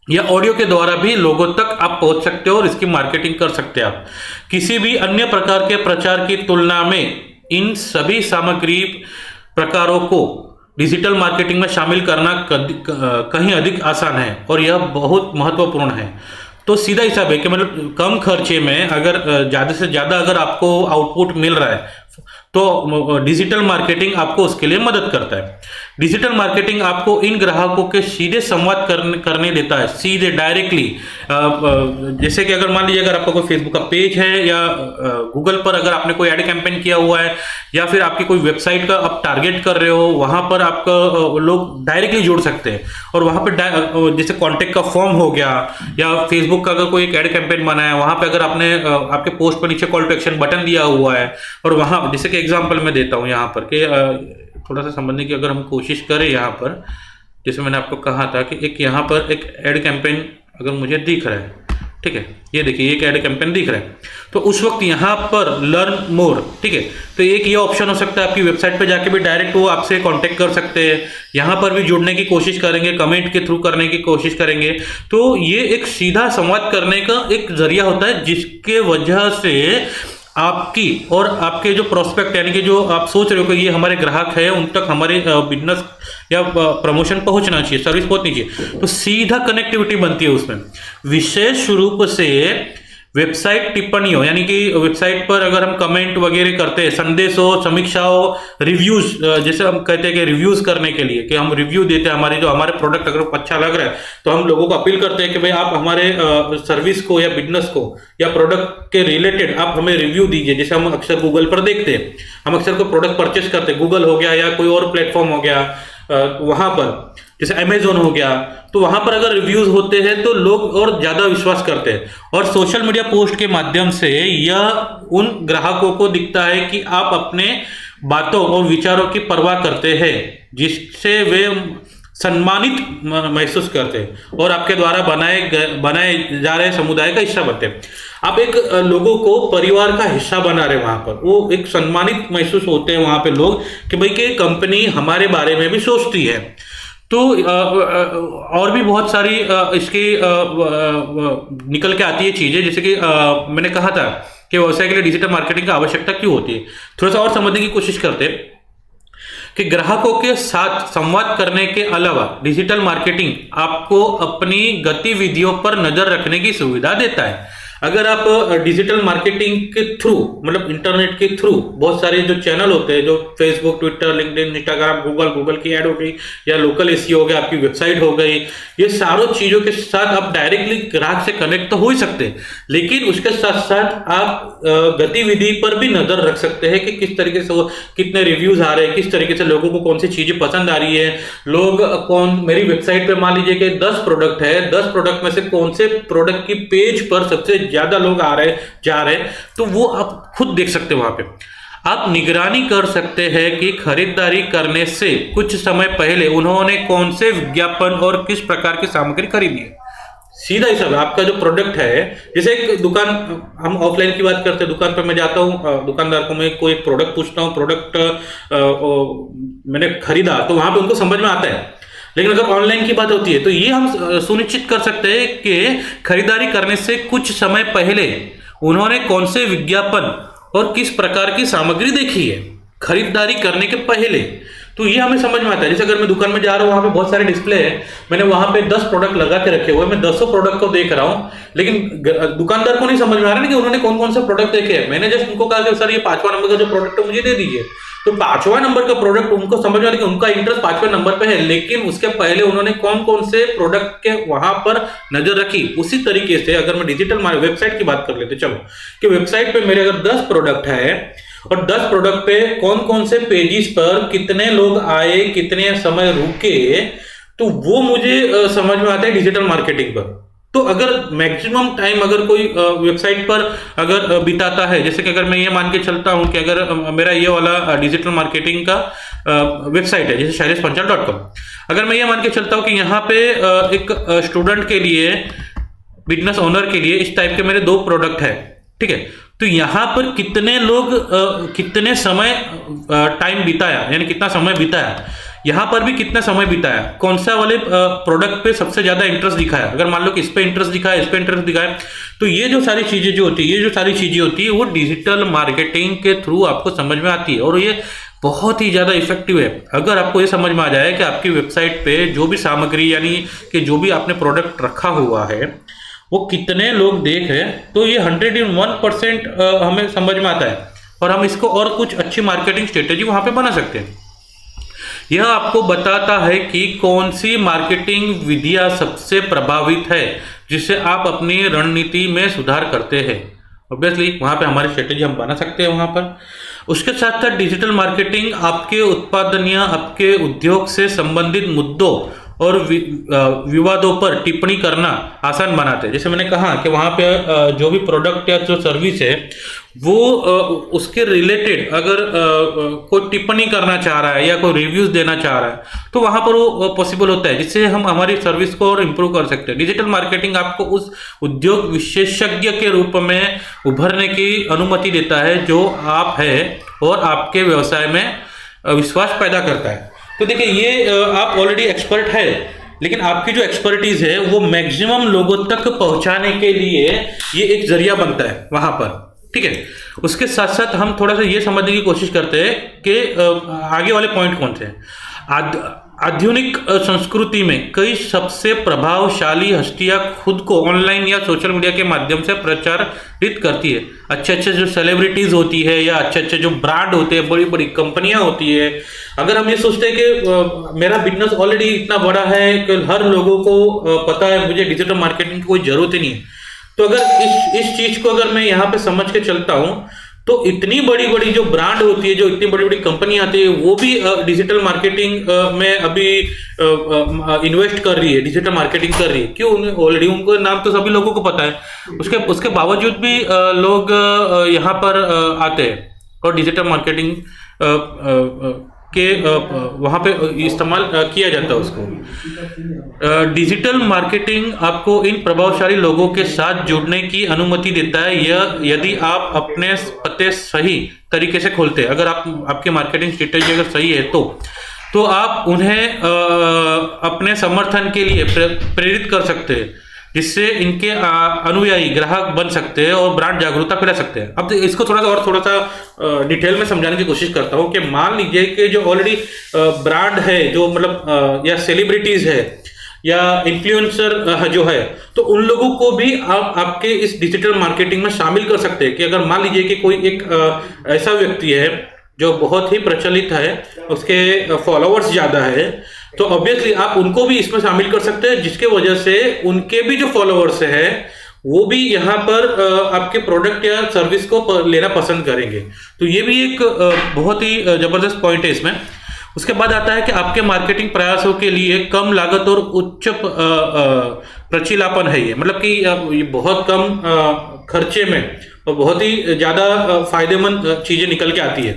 S1: या ऑडियो के द्वारा भी लोगों तक आप पहुंच सकते हो और इसकी मार्केटिंग कर सकते हैं। आप किसी भी अन्य प्रकार के प्रचार की तुलना में इन सभी सामग्री प्रकारों को डिजिटल मार्केटिंग में शामिल करना कहीं अधिक आसान है और यह बहुत महत्वपूर्ण है। तो सीधा हिसाब है कि मतलब कम खर्चे में अगर ज़्यादा से ज़्यादा अगर आपको आउटपुट मिल रहा है, तो डिजिटल मार्केटिंग आपको उसके लिए मदद करता है। डिजिटल मार्केटिंग आपको इन ग्राहकों के सीधे संवाद करने देता है, सीधे डायरेक्टली। जैसे कि अगर मान लीजिए अगर आपका कोई फेसबुक का पेज है या गूगल पर अगर आपने कोई ऐड कैंपेन किया हुआ है या फिर आपकी कोई वेबसाइट का आप टारगेट कर रहे हो, वहाँ पर आपका लोग डायरेक्टली जुड़ सकते हैं। और वहाँ पर जैसे कॉन्टेक्ट का फॉर्म हो गया, या फेसबुक का अगर कोई एक ऐड कैंपेन बना है, वहाँ पर अगर आपने आपके पोस्ट पर नीचे कॉल टू एक्शन बटन दिया हुआ है, और वहाँ जैसे कि एग्जाम्पल मैं देता हूँ यहाँ पर कि थोड़ा सा समझने की अगर हम कोशिश करें, यहाँ पर जैसे मैंने आपको कहा था कि एक यहाँ पर एक ऐड कैंपेन अगर मुझे दिख रहा है, ठीक है, ये देखिए एक ऐड कैंपेन दिख रहा है, तो उस वक्त यहाँ पर लर्न मोर, ठीक है, तो एक ये ऑप्शन हो सकता है, आपकी वेबसाइट पे जाके भी डायरेक्ट वो आपसे कांटेक्ट कर सकते हैं, यहाँ पर भी जुड़ने की कोशिश करेंगे, कमेंट के थ्रू करने की कोशिश करेंगे। तो ये एक सीधा संवाद करने का एक जरिया होता है, जिसके वजह से आपकी और आपके जो प्रोस्पेक्ट यानी कि जो आप सोच रहे हो कि ये हमारे ग्राहक है, उन तक हमारे बिजनेस या प्रमोशन पहुंचना चाहिए, सर्विस पहुंचनी चाहिए, तो सीधा कनेक्टिविटी बनती है उसमें। विशेष रूप से वेबसाइट टिप्पणियों, यानी कि वेबसाइट पर अगर हम कमेंट वगैरह करते हैं, संदेश हो, समीक्षा हो, रिव्यूज, जैसे हम कहते हैं कि रिव्यूज करने के लिए कि हम रिव्यू देते हैं, हमारे प्रोडक्ट अगर अच्छा लग रहा है तो हम लोगों को अपील करते हैं कि भाई आप हमारे सर्विस को या बिजनेस को या प्रोडक्ट के रिलेटेड आप हमें रिव्यू दीजिए। जैसे हम अक्सर गूगल पर देखते हैं, हम अक्सर कोई प्रोडक्ट परचेस करते हैं, गूगल हो गया या कोई और प्लेटफॉर्म हो गया, वहां पर जैसे अमेजोन हो गया, तो वहां पर अगर रिव्यूज होते हैं तो लोग और ज्यादा विश्वास करते हैं। और सोशल मीडिया पोस्ट के माध्यम से यह उन ग्राहकों को दिखता है कि आप अपने बातों और विचारों की परवाह करते हैं, जिससे वे सम्मानित महसूस करते हैं और आपके द्वारा बनाए जा रहे समुदाय का हिस्सा बनते हैं। आप एक लोगों को परिवार का हिस्सा बना रहे हैं, वहां पर वो एक सम्मानित महसूस होते हैं वहां पे लोग कि भाई कि कंपनी हमारे बारे में भी सोचती है। तो और भी बहुत सारी इसकी निकल के आती है चीजें, जैसे कि मैंने कहा था कि व्यवसाय के लिए डिजिटल मार्केटिंग की आवश्यकता क्यों होती है। थोड़ा सा और समझने की कोशिश करते हैं कि ग्राहकों के साथ संवाद करने के अलावा डिजिटल मार्केटिंग आपको अपनी गतिविधियों पर नजर रखने की सुविधा देता है। अगर आप डिजिटल मार्केटिंग के थ्रू, मतलब इंटरनेट के थ्रू, बहुत सारे जो चैनल होते हैं, जो Facebook, Twitter, LinkedIn, Instagram, Google की ऐड हो गई, या लोकल एसईओ हो गया, आपकी वेबसाइट हो गई, ये सारों चीजों के साथ आप डायरेक्टली ग्राहक से कनेक्ट तो हो ही सकते हैं, लेकिन उसके साथ साथ आप गतिविधि पर भी नजर रख सकते हैं कि किस तरीके से वो, कितने रिव्यूज आ रहे हैं, किस तरीके से लोगों को कौन सी चीजें पसंद आ रही है, लोग कौन, मेरी वेबसाइट पे मान लीजिए कि 10 प्रोडक्ट है, 10 प्रोडक्ट में से कौन से प्रोडक्ट की पेज पर सबसे ज्यादा लोग आ रहे जा रहे, तो वो आप खुद देख सकते हैं। वहां पे आप निगरानी कर सकते हैं कि खरीदारी करने से कुछ समय पहले उन्होंने कौन से विज्ञापन और किस प्रकार की सामग्री खरीदी है। सीधा ही सब आपका जो प्रोडक्ट है, जैसे एक दुकान, हम ऑफलाइन की बात करते हैं, दुकान पर मैं जाता हूँ, दुकानदार को मैं कोई प्रोडक्ट पूछता हूँ, प्रोडक्ट मैंने खरीदा, तो वहां पे उनको समझ में आता है। लेकिन अगर ऑनलाइन की बात होती है तो ये हम सुनिश्चित कर सकते हैं कि खरीदारी करने से कुछ समय पहले उन्होंने कौन से विज्ञापन और किस प्रकार की सामग्री देखी है खरीदारी करने के पहले। तो ये हमें समझ में आता है। जैसे अगर मैं दुकान में जा रहा हूँ, वहां पे बहुत सारे डिस्प्ले है, मैंने वहां पे 10 प्रोडक्ट लगा के रखे हुए, मैं 10 प्रोडक्ट को देख रहा हूँ, लेकिन दुकानदार को नहीं समझ में आ रहा है कि उन्होंने कौन कौन से प्रोडक्ट देखे हैं। मैंने जस्ट उनको कहा कि सर ये 5वां नंबर का जो प्रोडक्ट है मुझे दे दीजिए, तो 5वां नंबर का प्रोडक्ट उनको समझ में आ रहा है कि उनका इंटरेस्ट 5वें नंबर पे है, लेकिन उसके पहले उन्होंने कौन कौन से प्रोडक्ट के वहां पर नजर रखी। उसी तरीके से अगर मैं डिजिटल वेबसाइट की बात कर लेते, चलो कि वेबसाइट पे मेरे अगर 10 प्रोडक्ट है और 10 प्रोडक्ट पे कौन कौन से पेजेस पर कितने लोग आए, कितने समय रुके, तो वो मुझे समझ में आता है डिजिटल मार्केटिंग पर। तो अगर मैक्सिमम टाइम अगर कोई वेबसाइट पर अगर बिताता है, जैसे कि अगर मैं ये मान के चलता हूं कि अगर मेरा ये वाला डिजिटल मार्केटिंग का वेबसाइट है, जैसे shailesh.com, अगर मैं ये मान के चलता हूं कि यहाँ पे एक स्टूडेंट के लिए, बिजनेस ओनर के लिए इस टाइप के मेरे 2 प्रोडक्ट है, ठीक है, तो यहाँ पर कितने लोग कितने समय टाइम बिताया, यानी कितना समय बिताया, यहाँ पर भी कितना समय बिताया, कौन सा वाले प्रोडक्ट पे सबसे ज्यादा इंटरेस्ट दिखाया, अगर मान लो कि इस पे इंटरेस्ट दिखाया, इस पे इंटरेस्ट दिखाया, तो ये जो सारी चीजें जो होती है, ये जो सारी चीजें होती है वो डिजिटल मार्केटिंग के थ्रू आपको समझ में आती है, और ये बहुत ही ज्यादा इफेक्टिव है। अगर आपको ये समझ में आ जाए कि आपकी वेबसाइट पे जो भी सामग्री, यानी कि जो भी आपने प्रोडक्ट रखा हुआ है वो कितने लोग देख रहे हैं, तो ये 101% हमें समझ में आता है, और हम इसको और कुछ अच्छी मार्केटिंग स्ट्रेटेजी वहां पे बना सकते हैं। यह आपको बताता है कि कौन सी मार्केटिंग विधियां सबसे प्रभावित है, जिससे आप अपनी रणनीति में सुधार करते हैं। ऑब्वियसली वहां पे हमारी स्ट्रेटेजी हम बना सकते हैं वहां पर। उसके साथ साथ डिजिटल मार्केटिंग आपके उत्पादन या आपके उद्योग से संबंधित मुद्दों और विवादों पर टिप्पणी करना आसान बनाते हैं। जैसे मैंने कहा कि वहाँ पे जो भी प्रोडक्ट या जो सर्विस है वो उसके रिलेटेड अगर कोई टिप्पणी करना चाह रहा है या कोई रिव्यूज देना चाह रहा है, तो वहाँ पर वो पॉसिबल होता है, जिससे हम हमारी सर्विस को और इम्प्रूव कर सकते हैं। डिजिटल मार्केटिंग आपको उस उद्योग विशेषज्ञ के रूप में उभरने की अनुमति देता है जो आप है, और आपके व्यवसाय में विश्वास पैदा करता है। तो देखिए, ये आप ऑलरेडी एक्सपर्ट है, लेकिन आपकी जो एक्सपर्टीज है वो मैक्सिमम लोगों तक पहुंचाने के लिए ये एक जरिया बनता है वहां पर, ठीक है। उसके साथ साथ हम थोड़ा सा ये समझने की कोशिश करते हैं कि आगे वाले पॉइंट कौन से हैं। आधुनिक संस्कृति में कई सबसे प्रभावशाली हस्तियां खुद को ऑनलाइन या सोशल मीडिया के माध्यम से प्रचारित करती है। अच्छे अच्छे जो सेलिब्रिटीज होती है या अच्छे अच्छे जो ब्रांड होते हैं, बड़ी बड़ी कंपनियां होती है, अगर हम ये सोचते हैं कि मेरा बिजनेस ऑलरेडी इतना बड़ा है कि हर लोगों को पता है, मुझे डिजिटल मार्केटिंग की कोई जरूरत ही नहीं है, तो अगर इस चीज को अगर मैं यहाँ पे समझ के चलता हूँ, तो इतनी बड़ी बड़ी जो ब्रांड होती है, जो इतनी बड़ी बड़ी कंपनी आती है, वो भी डिजिटल मार्केटिंग में अभी इन्वेस्ट कर रही है, डिजिटल मार्केटिंग कर रही है। क्यों? ऑलरेडी उनको नाम तो सभी लोगों को पता है, उसके बावजूद भी लोग यहाँ पर आते हैं और डिजिटल मार्केटिंग के वहाँ पे इस्तेमाल किया जाता है उसको। डिजिटल मार्केटिंग आपको इन प्रभावशाली लोगों के साथ जुड़ने की अनुमति देता है, यह यदि आप अपने पते सही तरीके से खोलते हैं। अगर आपकी मार्केटिंग स्ट्रेटेजी अगर सही है तो आप उन्हें अपने समर्थन के लिए प्रेरित कर सकते हैं, जिससे इनके अनुयायी ग्राहक बन सकते हैं और ब्रांड जागरूकता फैला सकते हैं। अब इसको थोड़ा सा डिटेल में समझाने की कोशिश करता हूँ कि मान लीजिए कि जो ऑलरेडी ब्रांड है, जो मतलब या सेलिब्रिटीज है या इन्फ्लुएंसर जो है, तो उन लोगों को भी आप आपके इस डिजिटल मार्केटिंग में शामिल कर सकते हैं। कि अगर मान लीजिए कि कोई एक ऐसा व्यक्ति है जो बहुत ही प्रचलित है, उसके फॉलोअर्स ज़्यादा है, तो ऑब्वियसली आप उनको भी इसमें शामिल कर सकते हैं, जिसके वजह से उनके भी जो फॉलोअर्स हैं वो भी यहाँ पर आपके प्रोडक्ट या सर्विस को लेना पसंद करेंगे। तो ये भी एक बहुत ही ज़बरदस्त पॉइंट है इसमें। उसके बाद आता है कि आपके मार्केटिंग प्रयासों के लिए कम लागत और उच्च प्रचिलापन है ये, मतलब कि ये बहुत कम खर्चे में और बहुत ही ज़्यादा फायदेमंद चीज़ें निकल के आती है।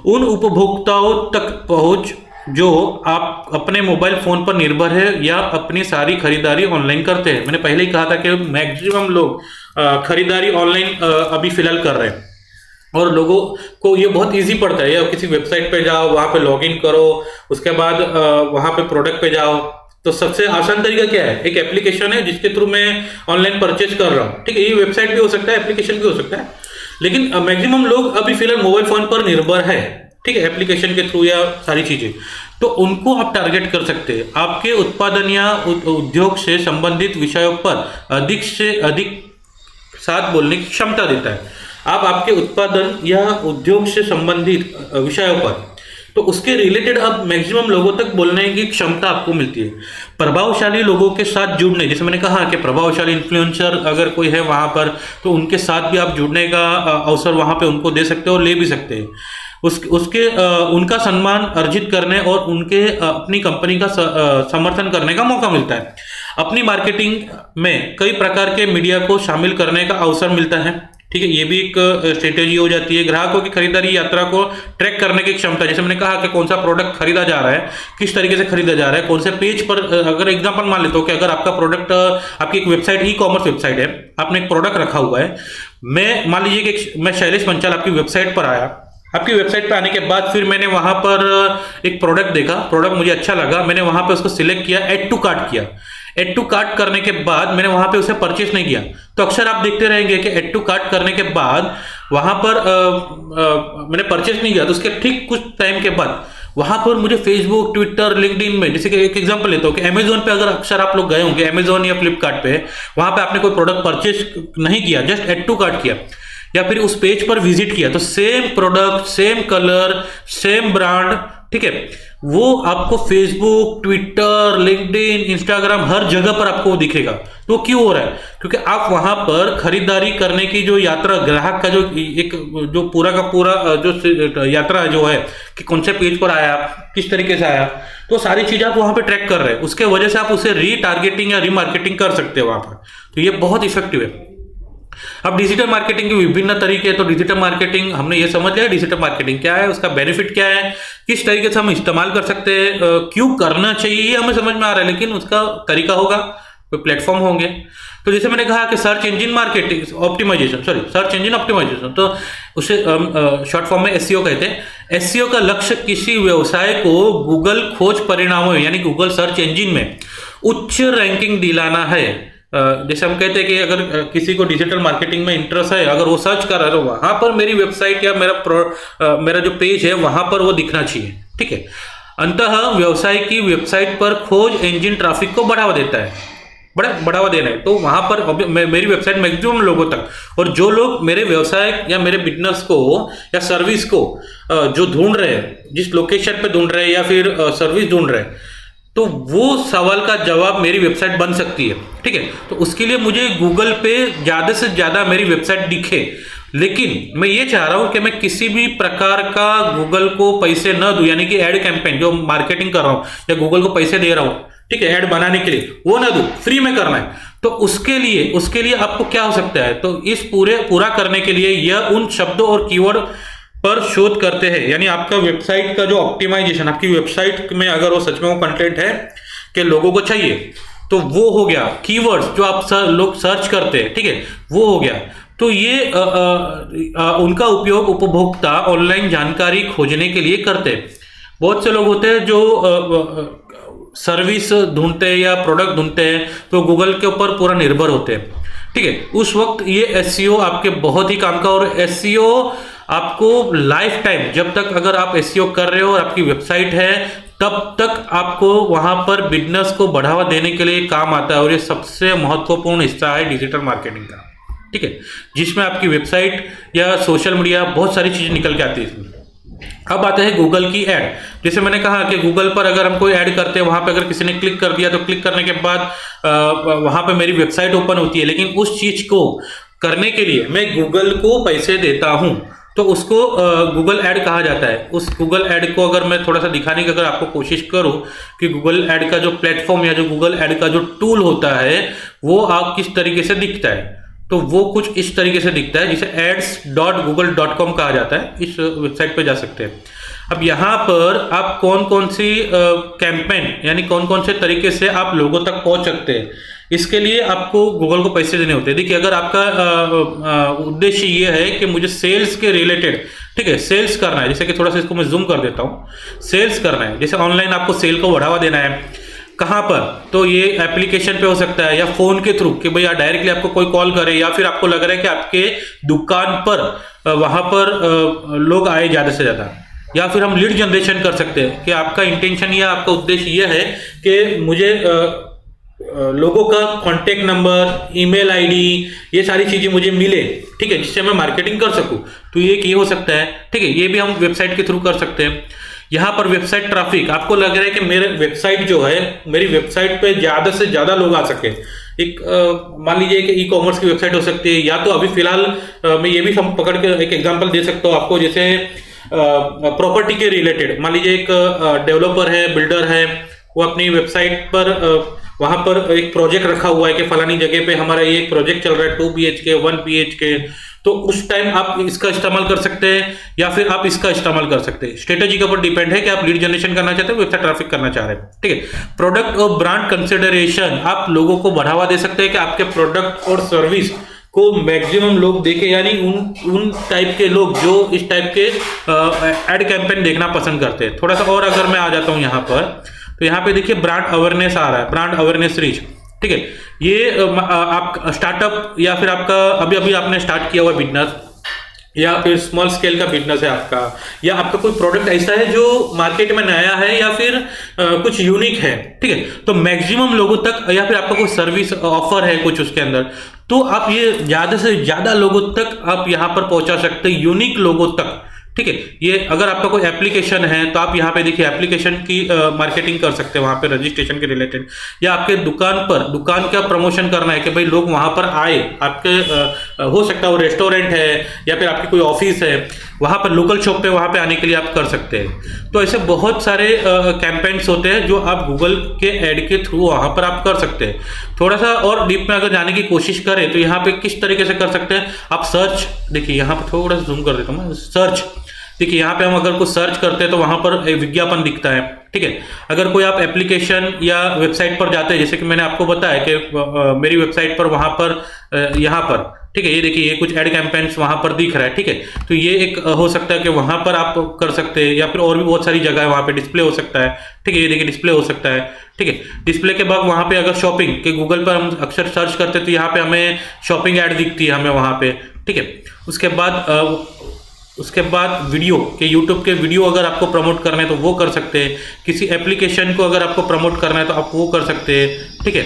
S1: उन उपभोक्ताओं तक पहुंच जो आप अपने मोबाइल फ़ोन पर निर्भर है या अपनी सारी खरीदारी ऑनलाइन करते हैं। मैंने पहले ही कहा था कि मैक्सिमम लोग खरीदारी ऑनलाइन अभी फ़िलहाल कर रहे हैं और लोगों को ये बहुत इजी पड़ता है। या किसी वेबसाइट पे जाओ, वहाँ पे लॉगिन करो, उसके बाद वहाँ पे प्रोडक्ट पे जाओ। तो सबसे आसान तरीका क्या है? एक एप्लीकेशन है जिसके थ्रू मैं ऑनलाइन परचेज कर रहा हूँ, ठीक है। ये वेबसाइट भी हो सकता है, एप्लीकेशन भी हो सकता है, लेकिन मैक्सिमम लोग अभी फिलहाल मोबाइल फोन पर निर्भर है, ठीक है, एप्लीकेशन के थ्रू या सारी चीजें। तो उनको आप टारगेट कर सकते हैं। आपके उत्पादन या उद्योग से संबंधित विषयों पर अधिक से अधिक साथ बोलने की क्षमता देता है। आप आपके उत्पादन या उद्योग से संबंधित विषयों पर, तो उसके रिलेटेड अब मैक्सिमम लोगों तक बोलने की क्षमता आपको मिलती है। प्रभावशाली लोगों के साथ जुड़ने, जैसे मैंने कहा कि प्रभावशाली इन्फ्लुएंसर अगर कोई है वहाँ पर, तो उनके साथ भी आप जुड़ने का अवसर वहाँ पे उनको दे सकते हो और ले भी सकते हैं। उनका सम्मान अर्जित करने और उनके अपनी कंपनी का समर्थन करने का मौका मिलता है। अपनी मार्केटिंग में कई प्रकार के मीडिया को शामिल करने का अवसर मिलता है, ठीक है। ये भी एक स्ट्रेटेजी हो जाती है। ग्राहकों की खरीदारी यात्रा को ट्रैक करने की क्षमता, जैसे मैंने कहा कि कौन सा प्रोडक्ट खरीदा जा रहा है, किस तरीके से खरीदा जा रहा है, कौन से पेज पर। अगर एग्जांपल मान लेता हूँ कि अगर आपका प्रोडक्ट, आपकी एक वेबसाइट, ई कॉमर्स वेबसाइट है, आपने एक प्रोडक्ट रखा हुआ है। मैं मान लीजिए कि मैं शैलेश पंचाल आपकी वेबसाइट पर आया। आपकी वेबसाइट पर आने के बाद फिर मैंने वहां पर एक प्रोडक्ट देखा, प्रोडक्ट मुझे अच्छा लगा, मैंने वहां पे उसको सिलेक्ट किया, ऐड टू कार्ट किया। ऐड टू कार्ट करने के बाद मैंने वहां पे उसे परचेस नहीं किया। तो अक्सर आप देखते रहेंगे कि ऐड टू कार्ट करने के बाद वहां पर मैंने परचेस नहीं किया, तो उसके ठीक कुछ टाइम के बाद वहां पर मुझे फेसबुक, ट्विटर, लिंक्डइन में, जैसे कि एक एग्जांपल लेता हूँ कि अमेजोन पे अगर अक्सर आप लोग गए होंगे, अमेजोन या फ्लिपकार्ट पे, वहां पे आपने कोई प्रोडक्ट परचेस नहीं किया, जस्ट ऐड टू कार्ट किया या फिर उस पेज पर विजिट किया, तो same product, same colour, same brand, ठीक है, वो आपको फेसबुक, ट्विटर, लिंक्डइन, इंस्टाग्राम, हर जगह पर आपको दिखेगा। तो क्यों हो रहा है? क्योंकि आप वहां पर खरीदारी करने की जो यात्रा, ग्राहक का जो पूरा का पूरा जो यात्रा जो है कि कौन से पेज पर आया, किस तरीके से आया, तो सारी चीजें आप वहां पे ट्रैक कर रहे हैं। उसके वजह से आप उसे रीटारगेटिंग या रीमार्केटिंग कर सकते हैं वहां पर। तो ये बहुत इफेक्टिव है। अब डिजिटल मार्केटिंग के विभिन्न तरीके हैं। तो डिजिटल मार्केटिंग हमने ये समझ लिया, डिजिटल मार्केटिंग क्या है, उसका बेनिफिट क्या है, किस तरीके से हम इस्तेमाल कर सकते हैं, क्यों करना चाहिए, ये हमें समझ में आ रहा है, लेकिन उसका तरीका होगा, कोई प्लेटफॉर्म होंगे। तो जैसे मैंने कहा कि search engine marketing optimization, search engine optimization, तो उसे शॉर्ट फॉर्म में एसईओ कहते हैं। एसईओ का लक्ष्य किसी व्यवसाय को गूगल खोज परिणामों यानी गूगल सर्च इंजन में उच्च रैंकिंग दिलाना है। जैसे हम कहते हैं कि अगर किसी को डिजिटल मार्केटिंग में इंटरेस्ट है, अगर वो सर्च कर रहा है, तो वहां पर मेरी वेबसाइट या मेरा जो पेज है वहां पर वो दिखना चाहिए, ठीक है। अंततः व्यवसाय की वेबसाइट पर खोज इंजन ट्रैफिक को बढ़ावा देता है, बढ़ावा देना है। तो वहां पर मेरी वेबसाइट मैक्सिमम लोगों तक, और जो लोग मेरे व्यवसाय या मेरे बिजनेस को या सर्विस को जो ढूंढ रहे हैं, जिस लोकेशन पे ढूंढ रहे हैं या फिर सर्विस ढूंढ रहे हैं, तो वो सवाल का जवाब मेरी वेबसाइट बन सकती है, ठीक है। तो उसके लिए मुझे गूगल पे ज्यादा से ज्यादा मेरी वेबसाइट दिखे, लेकिन मैं ये चाह रहा हूं कि मैं किसी भी प्रकार का गूगल को पैसे न दूं, यानी कि एड कैंपेन जो मार्केटिंग कर रहा हूं या गूगल को पैसे दे रहा हूं, ठीक है, ऐड बनाने के लिए, वो ना दूं, फ्री में करना है। तो उसके लिए आपको क्या हो सकता है? तो इस पूरा करने के लिए यह उन शब्दों और कीवर्ड पर शोध करते हैं, यानी आपका वेबसाइट का जो ऑप्टिमाइजेशन, आपकी वेबसाइट में अगर वो सच में वो कंटेंट है कि लोगों को चाहिए, तो वो हो गया। कीवर्ड्स जो आप लोग सर्च करते हैं, ठीक है, वो हो गया। तो ये उनका उपयोग उपभोक्ता ऑनलाइन जानकारी खोजने के लिए करते हैं। बहुत से लोग होते हैं जो सर्विस ढूंढते हैं या प्रोडक्ट ढूंढते हैं तो गूगल के ऊपर पूरा निर्भर होते हैं, ठीक है। उस वक्त ये एसईओ आपके बहुत ही काम का, और एसईओ आपको लाइफ टाइम, जब तक अगर आप एसईओ कर रहे हो और आपकी वेबसाइट है, तब तक आपको वहां पर बिजनेस को बढ़ावा देने के लिए काम आता है। और ये सबसे महत्वपूर्ण हिस्सा है डिजिटल मार्केटिंग का, ठीक है, जिसमें आपकी वेबसाइट या सोशल मीडिया बहुत सारी चीजें निकल के आती है इसमें। अब आते हैं गूगल की ऐड। जैसे मैंने कहा कि गूगल पर अगर हम कोई ऐड करते हैं, वहां पे अगर किसी ने क्लिक कर दिया तो क्लिक करने के बाद वहां पे मेरी वेबसाइट ओपन होती है, लेकिन उस चीज को करने के लिए मैं गूगल को पैसे देता हूं, तो उसको गूगल ऐड कहा जाता है। उस गूगल ऐड को अगर मैं थोड़ा सा दिखाने की अगर आपको कोशिश करूं कि गूगल ऐड का जो प्लेटफॉर्म या जो गूगल ऐड का जो टूल होता है वो आप किस तरीके से दिखता है, तो वो कुछ इस तरीके से दिखता है, जिसे ads.google.com कहा जाता है। इस वेबसाइट पे जा सकते हैं। अब यहाँ पर आप कौन कौन सी कैंपेन यानी कौन कौन से तरीके से आप लोगों तक पहुंच सकते हैं, इसके लिए आपको गूगल को पैसे देने होते हैं। देखिए, अगर आपका उद्देश्य ये है कि मुझे सेल्स के रिलेटेड, ठीक है, सेल्स करना है, जैसे कि थोड़ा सा इसको मैं जूम कर देता हूँ, सेल्स करना है, जैसे ऑनलाइन आपको सेल को बढ़ावा देना है, कहाँ पर, तो ये एप्लीकेशन पे हो सकता है या फोन के थ्रू कि भैया डायरेक्टली आपको कोई कॉल करे, या फिर आपको लग रहा है कि आपके दुकान पर वहां पर लोग आए ज्यादा से ज्यादा, या फिर हम लीड जनरेशन कर सकते हैं कि आपका इंटेंशन या आपका उद्देश्य यह है कि मुझे लोगों का कांटेक्ट नंबर, ईमेल आईडी, ये सारी चीजें मुझे मिले, ठीक है, जिससे मैं मार्केटिंग कर सकूं। तो ये हो सकता है, ठीक है, ये भी हम वेबसाइट के थ्रू कर सकते हैं। यहाँ पर वेबसाइट ट्रैफिक, आपको लग रहा है कि मेरे वेबसाइट जो है, मेरी वेबसाइट पे ज्यादा से ज्यादा लोग आ सके। एक मान लीजिए कि ई कॉमर्स की वेबसाइट हो सकती है, या तो अभी फिलहाल मैं ये भी हम पकड़ के एक एग्जांपल दे सकता हूँ आपको, जैसे प्रॉपर्टी के रिलेटेड, मान लीजिए एक डेवलपर है, बिल्डर है, वो अपनी वेबसाइट पर वहां पर एक प्रोजेक्ट रखा हुआ है कि फलानी जगह पे हमारा ये एक प्रोजेक्ट चल रहा है 2 BHK 1 BHK, तो उस टाइम आप इसका इस्तेमाल कर सकते हैं या फिर आप इसका इस्तेमाल कर सकते हैं। स्ट्रेटेजी के ऊपर डिपेंड है कि आप लीड जनरेशन करना चाहते हैं, वेबसाइट ट्रैफिक करना चाह रहे हैं, ठीक है। प्रोडक्ट और ब्रांड कंसिडरेशन, आप लोगों को बढ़ावा दे सकते हैं कि आपके प्रोडक्ट और सर्विस को मैक्सिमम लोग देखें, यानी उन टाइप के लोग जो इस टाइप के एड कैंपेन देखना पसंद करते हैं। थोड़ा सा और अगर मैं आ जाता हूं यहाँ पर, तो यहाँ पे देखिए ब्रांड अवेयरनेस आ रहा है, ब्रांड अवेयरनेस रीच, ठीक है। ये आप स्टार्टअप या फिर आपका अभी आपने स्टार्ट किया हुआ बिजनेस, या फिर स्मॉल स्केल का बिजनेस है आपका, या आपका कोई प्रोडक्ट ऐसा है जो मार्केट में नया है या फिर कुछ यूनिक है, ठीक है, तो मैक्सिमम लोगों तक, या फिर आपका कोई सर्विस ऑफर है कुछ उसके अंदर, तो आप ये ज्यादा से ज्यादा लोगों तक आप यहाँ पर पहुंचा सकते हैं, यूनिक लोगों तक, ठीक है। ये अगर आपका कोई एप्लीकेशन है तो आप यहाँ पे देखिए एप्लीकेशन की मार्केटिंग कर सकते हैं वहाँ पे रजिस्ट्रेशन के रिलेटेड, या आपके दुकान का प्रमोशन करना है कि भाई लोग वहाँ पर आए, आपके हो सकता है वो रेस्टोरेंट है या फिर आपकी कोई ऑफिस है, वहाँ पर लोकल शॉप पे वहाँ पे आने के लिए आप कर सकते हैं। तो ऐसे बहुत सारे कैंपेन्स होते हैं जो आप गूगल के ऐड के थ्रू वहाँ पर आप कर सकते हैं। थोड़ा सा और डीप में अगर जाने की कोशिश करें तो यहाँ पे किस तरीके से कर सकते हैं आप सर्च, देखिए यहाँ पर थोड़ा सा जूम कर देता हूँ, सर्च, देखिए यहाँ पे हम अगर कुछ सर्च करते हैं तो वहां पर एक विज्ञापन दिखता है, ठीक है। अगर कोई आप एप्लीकेशन या वेबसाइट पर जाते हैं, जैसे कि मैंने आपको बताया कि मेरी वेबसाइट पर वहां पर यहाँ पर, ठीक है, ये देखिए ये कुछ एड कैंपेन्स वहां पर दिख रहा है, ठीक है। तो ये एक हो सकता है कि वहां पर आप कर सकते हैं, या फिर और भी बहुत सारी जगह है वहां पे डिस्प्ले हो सकता है, ठीक है, ये देखिए डिस्प्ले हो सकता है, ठीक है। डिस्प्ले के बाद वहां पे अगर शॉपिंग के गूगल पर हम अक्सर सर्च करते हैं तो यहाँ पे हमें शॉपिंग ऐड दिखती है हमें वहां पे, ठीक है। उसके बाद वीडियो के यूट्यूब के वीडियो अगर आपको प्रमोट करना है तो वो कर सकते हैं, किसी एप्लीकेशन को अगर आपको प्रमोट करना है तो आप वो कर सकते हैं, ठीक है।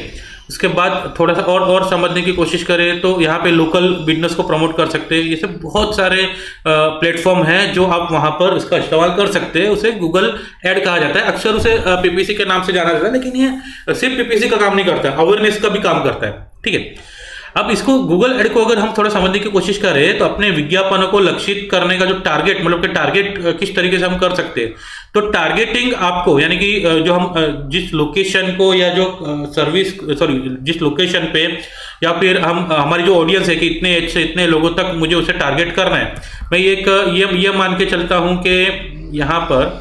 S1: उसके बाद थोड़ा सा और समझने की कोशिश करें तो यहाँ पे लोकल बिजनेस को प्रमोट कर सकते हैं। ये सब बहुत सारे प्लेटफॉर्म हैं जो आप वहाँ पर इसका इस्तेमाल कर सकते हैं। उसे गूगल ऐड कहा जाता है, अक्सर उसे पीपीसी के नाम से जाना जाता है, लेकिन ये सिर्फ पीपीसी का काम नहीं करता, अवेयरनेस का भी काम करता है, ठीक है। अब इसको गूगल ऐड को अगर हम थोड़ा समझने की कोशिश करें तो अपने विज्ञापनों को लक्षित करने का जो टारगेट, मतलब कि टारगेट किस तरीके से हम कर सकते हैं, तो टारगेटिंग आपको, यानी कि जो हम जिस लोकेशन को या जो जिस लोकेशन पे या फिर हम हमारी जो ऑडियंस है कि इतने एज से इतने लोगों तक मुझे उसे टारगेट करना है, मैं ये मान के चलता हूं कि यहाँ पर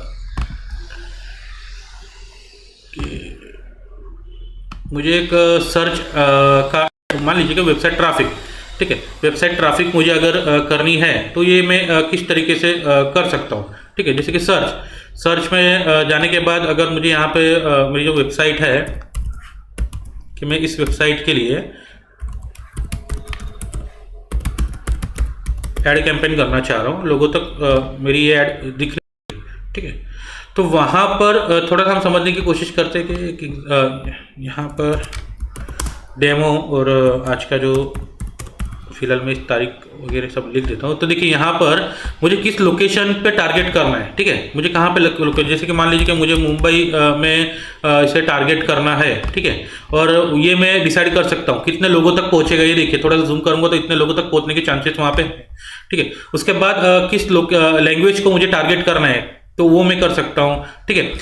S1: मुझे एक सर्च का मान लीजिए कि वेबसाइट ट्रैफिक, ठीक है, वेबसाइट ट्रैफिक मुझे अगर करनी है तो ये मैं किस तरीके से कर सकता हूँ, ठीक है। जैसे कि सर्च में जाने के बाद अगर मुझे यहाँ पे मेरी जो वेबसाइट है कि मैं इस वेबसाइट के लिए ऐड कैंपेन करना चाह रहा हूँ, लोगों तक मेरी ये ऐड दिख रही है, ठीक है। तो वहाँ पर थोड़ा सा हम समझने की कोशिश करते हैं कि यहाँ पर डेमो और आज का जो फिलहाल मैं इस तारीख वगैरह सब लिख देता हूँ। तो देखिए यहाँ पर मुझे किस लोकेशन पे टारगेट करना है, ठीक है, मुझे कहाँ पे लोकेशन, जैसे कि मान लीजिए कि मुझे मुंबई में इसे टारगेट करना है, ठीक है, और ये मैं डिसाइड कर सकता हूँ कितने लोगों तक पहुँचेगा। ये देखिए थोड़ा सा जूम करूँगा तो इतने लोगों तक पहुँचने के चांसेस वहाँ पे, ठीक है। उसके बाद किस लैंग्वेज को मुझे टारगेट करना है तो वो मैं कर सकता हूँ, ठीक है।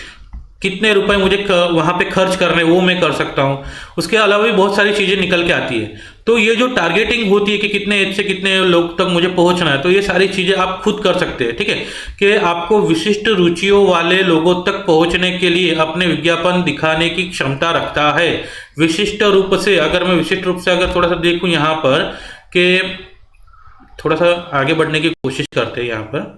S1: कितने रुपए मुझे वहाँ पे खर्च करने वो मैं कर सकता हूँ। उसके अलावा भी बहुत सारी चीज़ें निकल के आती है। तो ये जो टारगेटिंग होती है कि कितने एज से कितने लोग तक मुझे पहुँचना है, तो ये सारी चीज़ें आप खुद कर सकते हैं, ठीक है, कि आपको विशिष्ट रुचियों वाले लोगों तक पहुँचने के लिए अपने विज्ञापन दिखाने की क्षमता रखता है। विशिष्ट रूप से, अगर मैं विशिष्ट रूप से अगर थोड़ा सा देखूँ यहाँ पर कि थोड़ा सा आगे बढ़ने की कोशिश करते हैं यहाँ पर,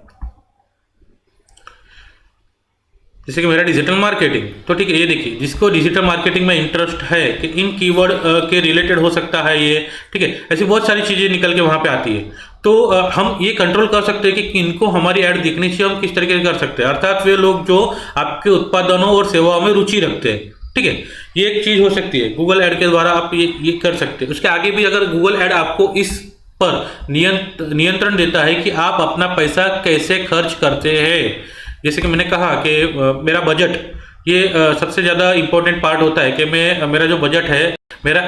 S1: जैसे कि मेरा डिजिटल मार्केटिंग, तो ठीक है, ये देखिए जिसको डिजिटल मार्केटिंग में इंटरेस्ट है कि इन कीवर्ड के रिलेटेड हो सकता है ये, ठीक है, ऐसी बहुत सारी चीज़ें निकल के वहाँ पे आती है। तो हम ये कंट्रोल कर सकते हैं कि इनको हमारी ऐड दिखनी चाहिए, हम किस तरीके से कर सकते हैं, अर्थात वे लोग जो आपके उत्पादनों और सेवाओं में रुचि रखते हैं, ठीक है, ये एक चीज़ हो सकती है। गूगल ऐड के द्वारा आप ये कर सकते हैं। उसके आगे भी अगर गूगल ऐड आपको इस पर नियंत्रण देता है कि आप अपना पैसा कैसे खर्च करते हैं। जैसे कि मैंने कहा कि मेरा बजट, ये सबसे ज़्यादा इम्पोर्टेंट पार्ट होता है कि मेरा जो बजट है मेरा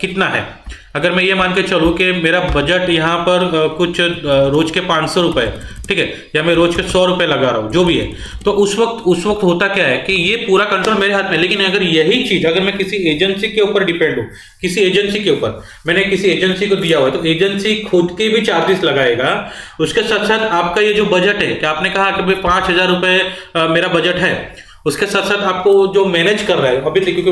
S1: कितना है। अगर मैं ये मान के चलूँ कि मेरा बजट यहाँ पर कुछ रोज के 500 रुपये, ठीक है, या मैं रोज के 100 रुपये लगा रहा हूँ, जो भी है, तो उस वक्त होता क्या है कि ये पूरा कंट्रोल मेरे हाथ में। लेकिन अगर यही चीज़ अगर मैं किसी एजेंसी के ऊपर डिपेंड हूँ, किसी एजेंसी के ऊपर मैंने किसी एजेंसी को दिया हुआ है, तो एजेंसी खुद के भी चार्जेस लगाएगा। उसके साथ साथ आपका ये जो बजट है कि आपने कहा कि भाई 5,000 रुपये मेरा बजट है, उसके साथ साथ आपको जो मैनेज कर रहा है अभी तक, क्योंकि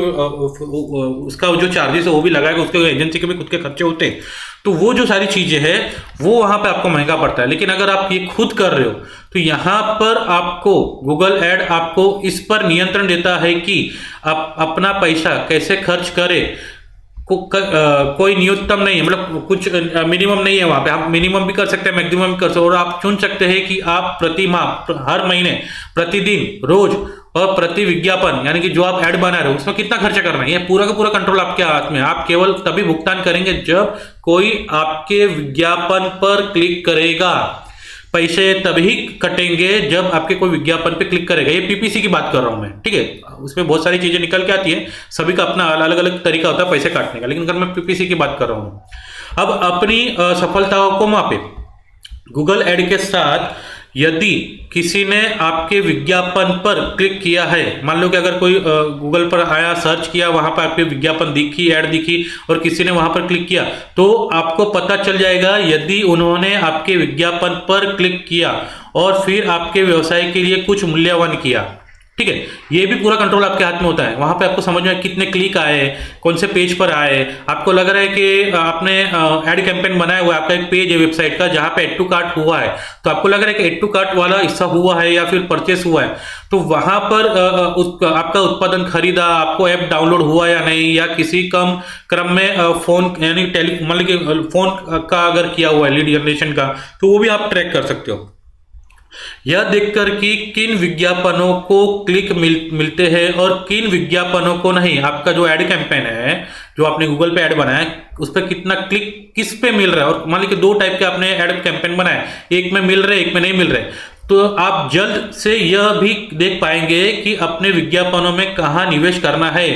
S1: उसका जो चार्जेस है वो भी लगाएगा, उसके एजेंसी के भी खुद के खर्चे होते हैं, तो वो जो सारी चीजें हैं वो वहां पे आपको महंगा पड़ता है। लेकिन अगर आप ये खुद कर रहे हो तो यहाँ पर आपको गूगल ऐड आपको इस पर नियंत्रण देता है कि आप अपना पैसा कैसे खर्च करें। कोई न्यूनतम नहीं है, मतलब कुछ मिनिमम नहीं है वहां पे। आप मिनिमम भी कर सकते हैं, मैक्सिमम भी कर सकते हैं, और आप चुन सकते हैं कि आप प्रति माह, हर महीने, प्रतिदिन, रोज और प्रति विज्ञापन, यानी कि जो आप ऐड बना रहे हो उसमें कितना खर्चा करना है। ये पूरा का पूरा कंट्रोल आपके हाथ में है। आप केवल तभी भुगतान करेंगे जब कोई आपके विज्ञापन पर क्लिक करेगा। पैसे तभी कटेंगे जब आपके कोई विज्ञापन पे क्लिक करेगा। ये पीपीसी की बात कर रहा हूं मैं, ठीक है, उसमें बहुत सारी चीजें निकल के आती है, सभी का अपना अलग अलग तरीका होता है पैसे काटने का, लेकिन अगर मैं पीपीसी की बात कर रहा हूं। अब अपनी सफलताओं को मापे गूगल ऐड के साथ। यदि किसी ने आपके विज्ञापन पर क्लिक किया है, मान लो कि अगर कोई गूगल पर आया, सर्च किया, वहां पर आपके विज्ञापन दिखी, ऐड दिखी, और किसी ने वहां पर क्लिक किया, तो आपको पता चल जाएगा यदि उन्होंने आपके विज्ञापन पर क्लिक किया और फिर आपके व्यवसाय के लिए कुछ मूल्यवान किया, ठीक है। ये भी पूरा कंट्रोल आपके हाथ में होता है। वहां पे आपको समझ में कितने क्लिक आए, कौन से पेज पर आए। आपको लग रहा है कि आपने ऐड कैंपेन बनाया हुआ है, आपका एक पेज है वेबसाइट का जहां पे ऐड टू कार्ट हुआ है, तो आपको लग रहा है कि ऐड टू कार्ट वाला हिस्सा हुआ है या फिर परचेस हुआ है, तो वहां पर आपका उत्पादन खरीदा, आपको ऐप डाउनलोड हुआ या नहीं, या किसी कम क्रम में फोन यानी मतलब कि फोन का अगर किया हुआ है लीड जनरेशन का, तो वो भी आप ट्रैक कर सकते हो। यह देखकर कि किन विज्ञापनों को क्लिक मिलते हैं और किन विज्ञापनों को नहीं। आपका जो ऐड कैंपेन है, जो आपने गूगल पे ऐड बनाया, उस पर कितना क्लिक किस पे मिल रहा है। और मान लीजिए 2 टाइप के आपने ऐड कैंपेन बनाया, एक में मिल रहे, एक में नहीं मिल रहे, तो आप जल्द से यह भी देख पाएंगे कि अपने विज्ञापनों में कहाँ निवेश करना है।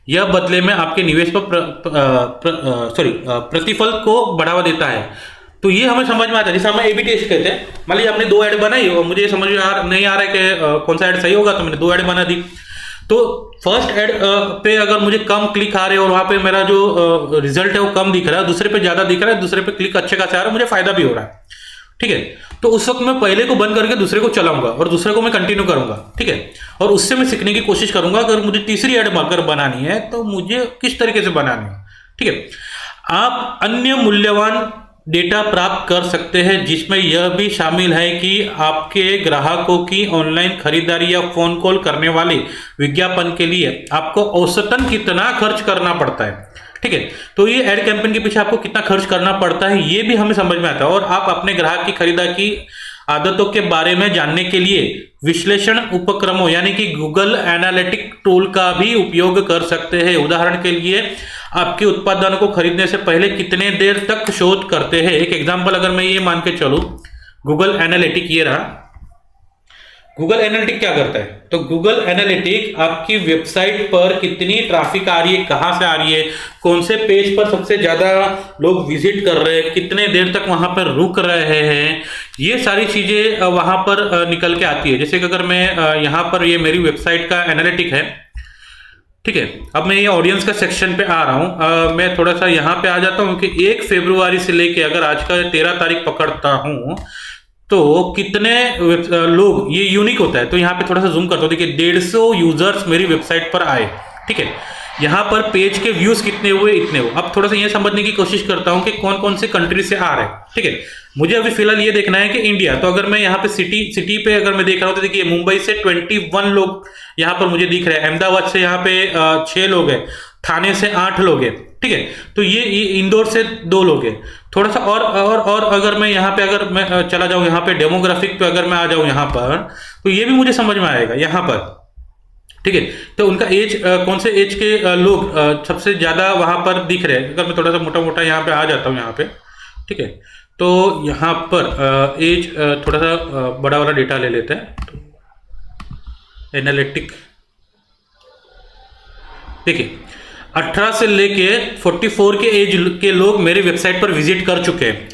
S1: यह बदले में आपके निवेश पर प्रतिफल को बढ़ावा देता है। तो ये हमें समझ में आता है, जिसे हमें A/B टेस्ट कहते हैं। मान लीजिए आपने 2 ऐड बनाई और मुझे समझ में नहीं आ रहा है कि कौन सा ऐड सही होगा, तो मैंने 2 ऐड बना दी। तो फर्स्ट ऐड पे अगर मुझे कम क्लिक आ रहे हैं और वहां पे मेरा जो रिजल्ट है वो कम दिख रहा है, दूसरे पे ज्यादा दिख रहा है, दूसरे पे क्लिक अच्छे खासे आ रहा है, मुझे फायदा भी हो रहा है, ठीक है, तो उस वक्त मैं पहले को बंद करके दूसरे को चलाऊंगा और दूसरे को मैं कंटिन्यू करूंगा, ठीक है, और उससे मैं सीखने की कोशिश करूंगा। अगर मुझे तीसरी ऐड अगर बनानी है तो मुझे किस तरीके से बनानी है, ठीक है। आप अन्य मूल्यवान डेटा प्राप्त कर सकते हैं, जिसमें यह भी शामिल है कि आपके ग्राहकों की ऑनलाइन खरीदारी या फोन कॉल करने वाले विज्ञापन के लिए आपको औसतन कितना खर्च करना पड़ता है। ठीक है, तो ये एड कैंपेन के पीछे आपको कितना खर्च करना पड़ता है ये भी हमें समझ में आता है, और आप अपने ग्राहक की खरीदारी की आदतों के बारे में जानने के लिए विश्लेषण उपक्रमों यानी कि गूगल एनालिटिक टूल का भी उपयोग कर सकते हैं। उदाहरण के लिए आपके उत्पादन को खरीदने से पहले कितने देर तक शोध करते हैं। एक एग्जांपल अगर मैं ये मान के चलूं, गूगल एनालिटिक ये रहा। गूगल एनालिटिक क्या करता है, तो गूगल एनालिटिक आपकी वेबसाइट पर कितनी ट्रैफिक आ रही है, कहां से आ रही है, कौन से पेज पर सबसे ज्यादा लोग विजिट कर रहे हैं, कितने देर तक वहां पर रुक रहे हैं, ये सारी चीजें वहां पर निकल के आती है। जैसे कि अगर मैं यहाँ पर ये मेरी वेबसाइट का एनालिटिक है, ठीक है, अब मैं ये ऑडियंस का सेक्शन पे आ रहा हूँ। मैं थोड़ा सा यहाँ पे आ जाता हूँ कि 1 फरवरी से लेके अगर आज का 13 तारीख पकड़ता हूँ तो कितने लोग, ये यूनिक होता है, तो यहाँ पे थोड़ा सा जूम करता हूँ, देखिए 150 यूजर्स मेरी वेबसाइट पर आए। ठीक है, यहाँ पर पेज के व्यूज कितने हुए, इतने हुए। अब थोड़ा सा ये समझने की कोशिश करता हूँ कि कौन कौन से कंट्री से आ रहे हैं। ठीक है, मुझे अभी फिलहाल ये देखना है कि इंडिया, तो अगर मैं यहाँ पे सिटी पे अगर मैं देख रहा हूँ तो देखिए मुंबई से 21 लोग यहाँ पर मुझे दिख रहे हैं, अहमदाबाद से यहाँ पे 6 लोग हैं, थाने से 8 लोग हैं। ठीक है, तो ये इंदौर से 2 लोग हैं। थोड़ा सा और अगर मैं यहाँ पे अगर मैं चला जाऊँ यहाँ पे डेमोग्राफिक पे अगर मैं आ जाऊँ यहाँ पर, तो ये भी मुझे समझ में आएगा यहाँ पर। ठीक है, तो उनका एज, कौन से एज के लोग सबसे ज्यादा वहां पर दिख रहे हैं। अगर मैं थोड़ा सा मोटा मोटा यहाँ पे आ जाता हूँ यहाँ पे, ठीक है, तो यहाँ पर एज थोड़ा सा बड़ा वाला डेटा ले लेते हैं, तो एनालिटिक देखिए 18 से लेके 44 के एज के लोग मेरी वेबसाइट पर विजिट कर चुके हैं।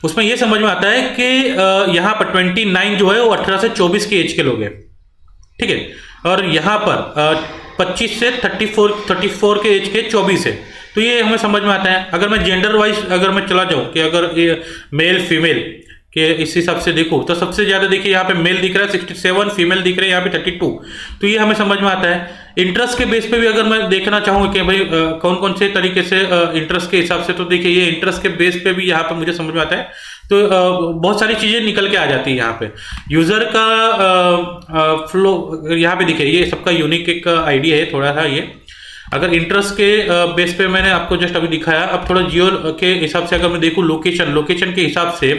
S1: उसमें यह समझ में आता है कि यहाँ पर 29 जो है वो 18 से 24 के एज के लोग हैं। ठीक है, और यहाँ पर 25 से 34 के एज के 24 है, तो ये हमें समझ में आता है। अगर मैं जेंडर वाइज अगर मैं चला जाऊँ कि अगर ये मेल फीमेल के इस हिसाब से देखो, तो सबसे ज़्यादा देखिए यहाँ पे मेल दिख रहा है 67, फीमेल दिख रहे हैं यहाँ पे 32, तो ये हमें समझ में आता है। इंटरेस्ट के बेस पे भी अगर मैं देखना चाहूँ कि भाई कौन कौन से तरीके से इंटरेस्ट के हिसाब से, तो देखिए ये इंटरेस्ट के बेस पे भी यहाँ पे मुझे समझ में आता है। तो बहुत सारी चीज़ें निकल के आ जाती है यहाँ पे। यूज़र का फ्लो यहाँ पे देखिए, ये सबका यूनिक एक आईडी है थोड़ा सा ये। अगर इंटरेस्ट के बेस पे मैंने आपको जस्ट अभी दिखाया, अब थोड़ा जियो के हिसाब से अगर मैं देखूँ, लोकेशन के हिसाब से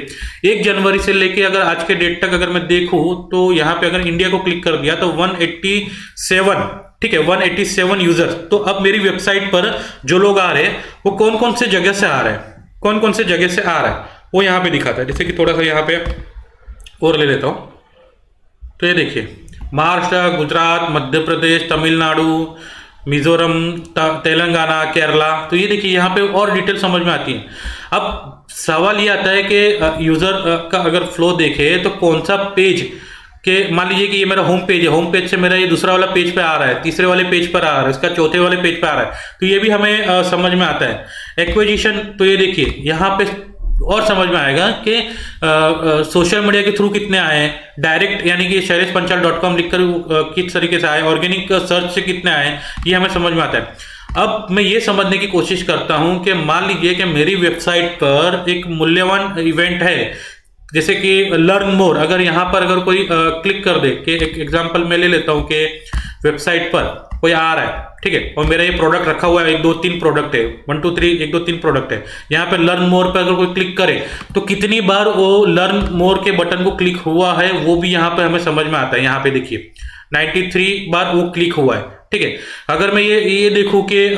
S1: 1 जनवरी से लेके अगर आज के डेट तक अगर मैं देखूँ, तो यहाँ पे अगर इंडिया को क्लिक कर दिया तो 187, ठीक है, 187 यूजर्स। तो अब मेरी वेबसाइट पर जो लोग आ रहे हैं वो कौन कौन से जगह से आ रहे हैं, कौन कौन से जगह से आ रहा है वो यहाँ पे दिखाता है। जैसे कि थोड़ा सा यहाँ पे और ले लेता हूँ, तो ये देखिए महाराष्ट्र, गुजरात, मध्य प्रदेश, तमिलनाडु, मिजोरम, तेलंगाना, केरला, तो ये देखिए यहाँ पे और डिटेल समझ में आती है। अब सवाल ये आता है कि यूजर का अगर फ्लो देखे तो कौन सा पेज के, मान लीजिए कि ये मेरा होम पेज है, होम पेज से मेरा ये दूसरा वाला पेज पे आ रहा है, तीसरे वाले पेज पर आ रहा है, इसका चौथे वाले पेज पे आ रहा है, तो ये भी हमें समझ में आता है। एक्विजिशन, तो ये देखिए यहाँ पे और समझ में आएगा कि सोशल मीडिया के थ्रू कितने आए हैं, डायरेक्ट यानी कि shailesh.com लिखकर किस तरीके से आए, ऑर्गेनिक सर्च से कितने आए, ये हमें समझ में आता है। अब मैं ये समझने की कोशिश करता हूं कि मान लीजिए कि मेरी वेबसाइट पर एक मूल्यवान इवेंट है, जैसे कि लर्न मोर। अगर यहाँ पर अगर कोई क्लिक कर दे, कि एक एग्जांपल मैं ले लेता हूँ कि वेबसाइट पर कोई आ रहा है, ठीक है, और मेरा ये प्रोडक्ट रखा हुआ है, 1 2 3 प्रोडक्ट है, 1 2 3 1 2 3 प्रोडक्ट है। यहाँ पे लर्न मोर पर अगर कोई क्लिक करे तो कितनी बार वो लर्न मोर के बटन को क्लिक हुआ है वो भी यहाँ पे हमें समझ में आता है। यहाँ पे देखिए 93 बार वो क्लिक हुआ है। ठीक है, अगर मैं ये देखूँ कि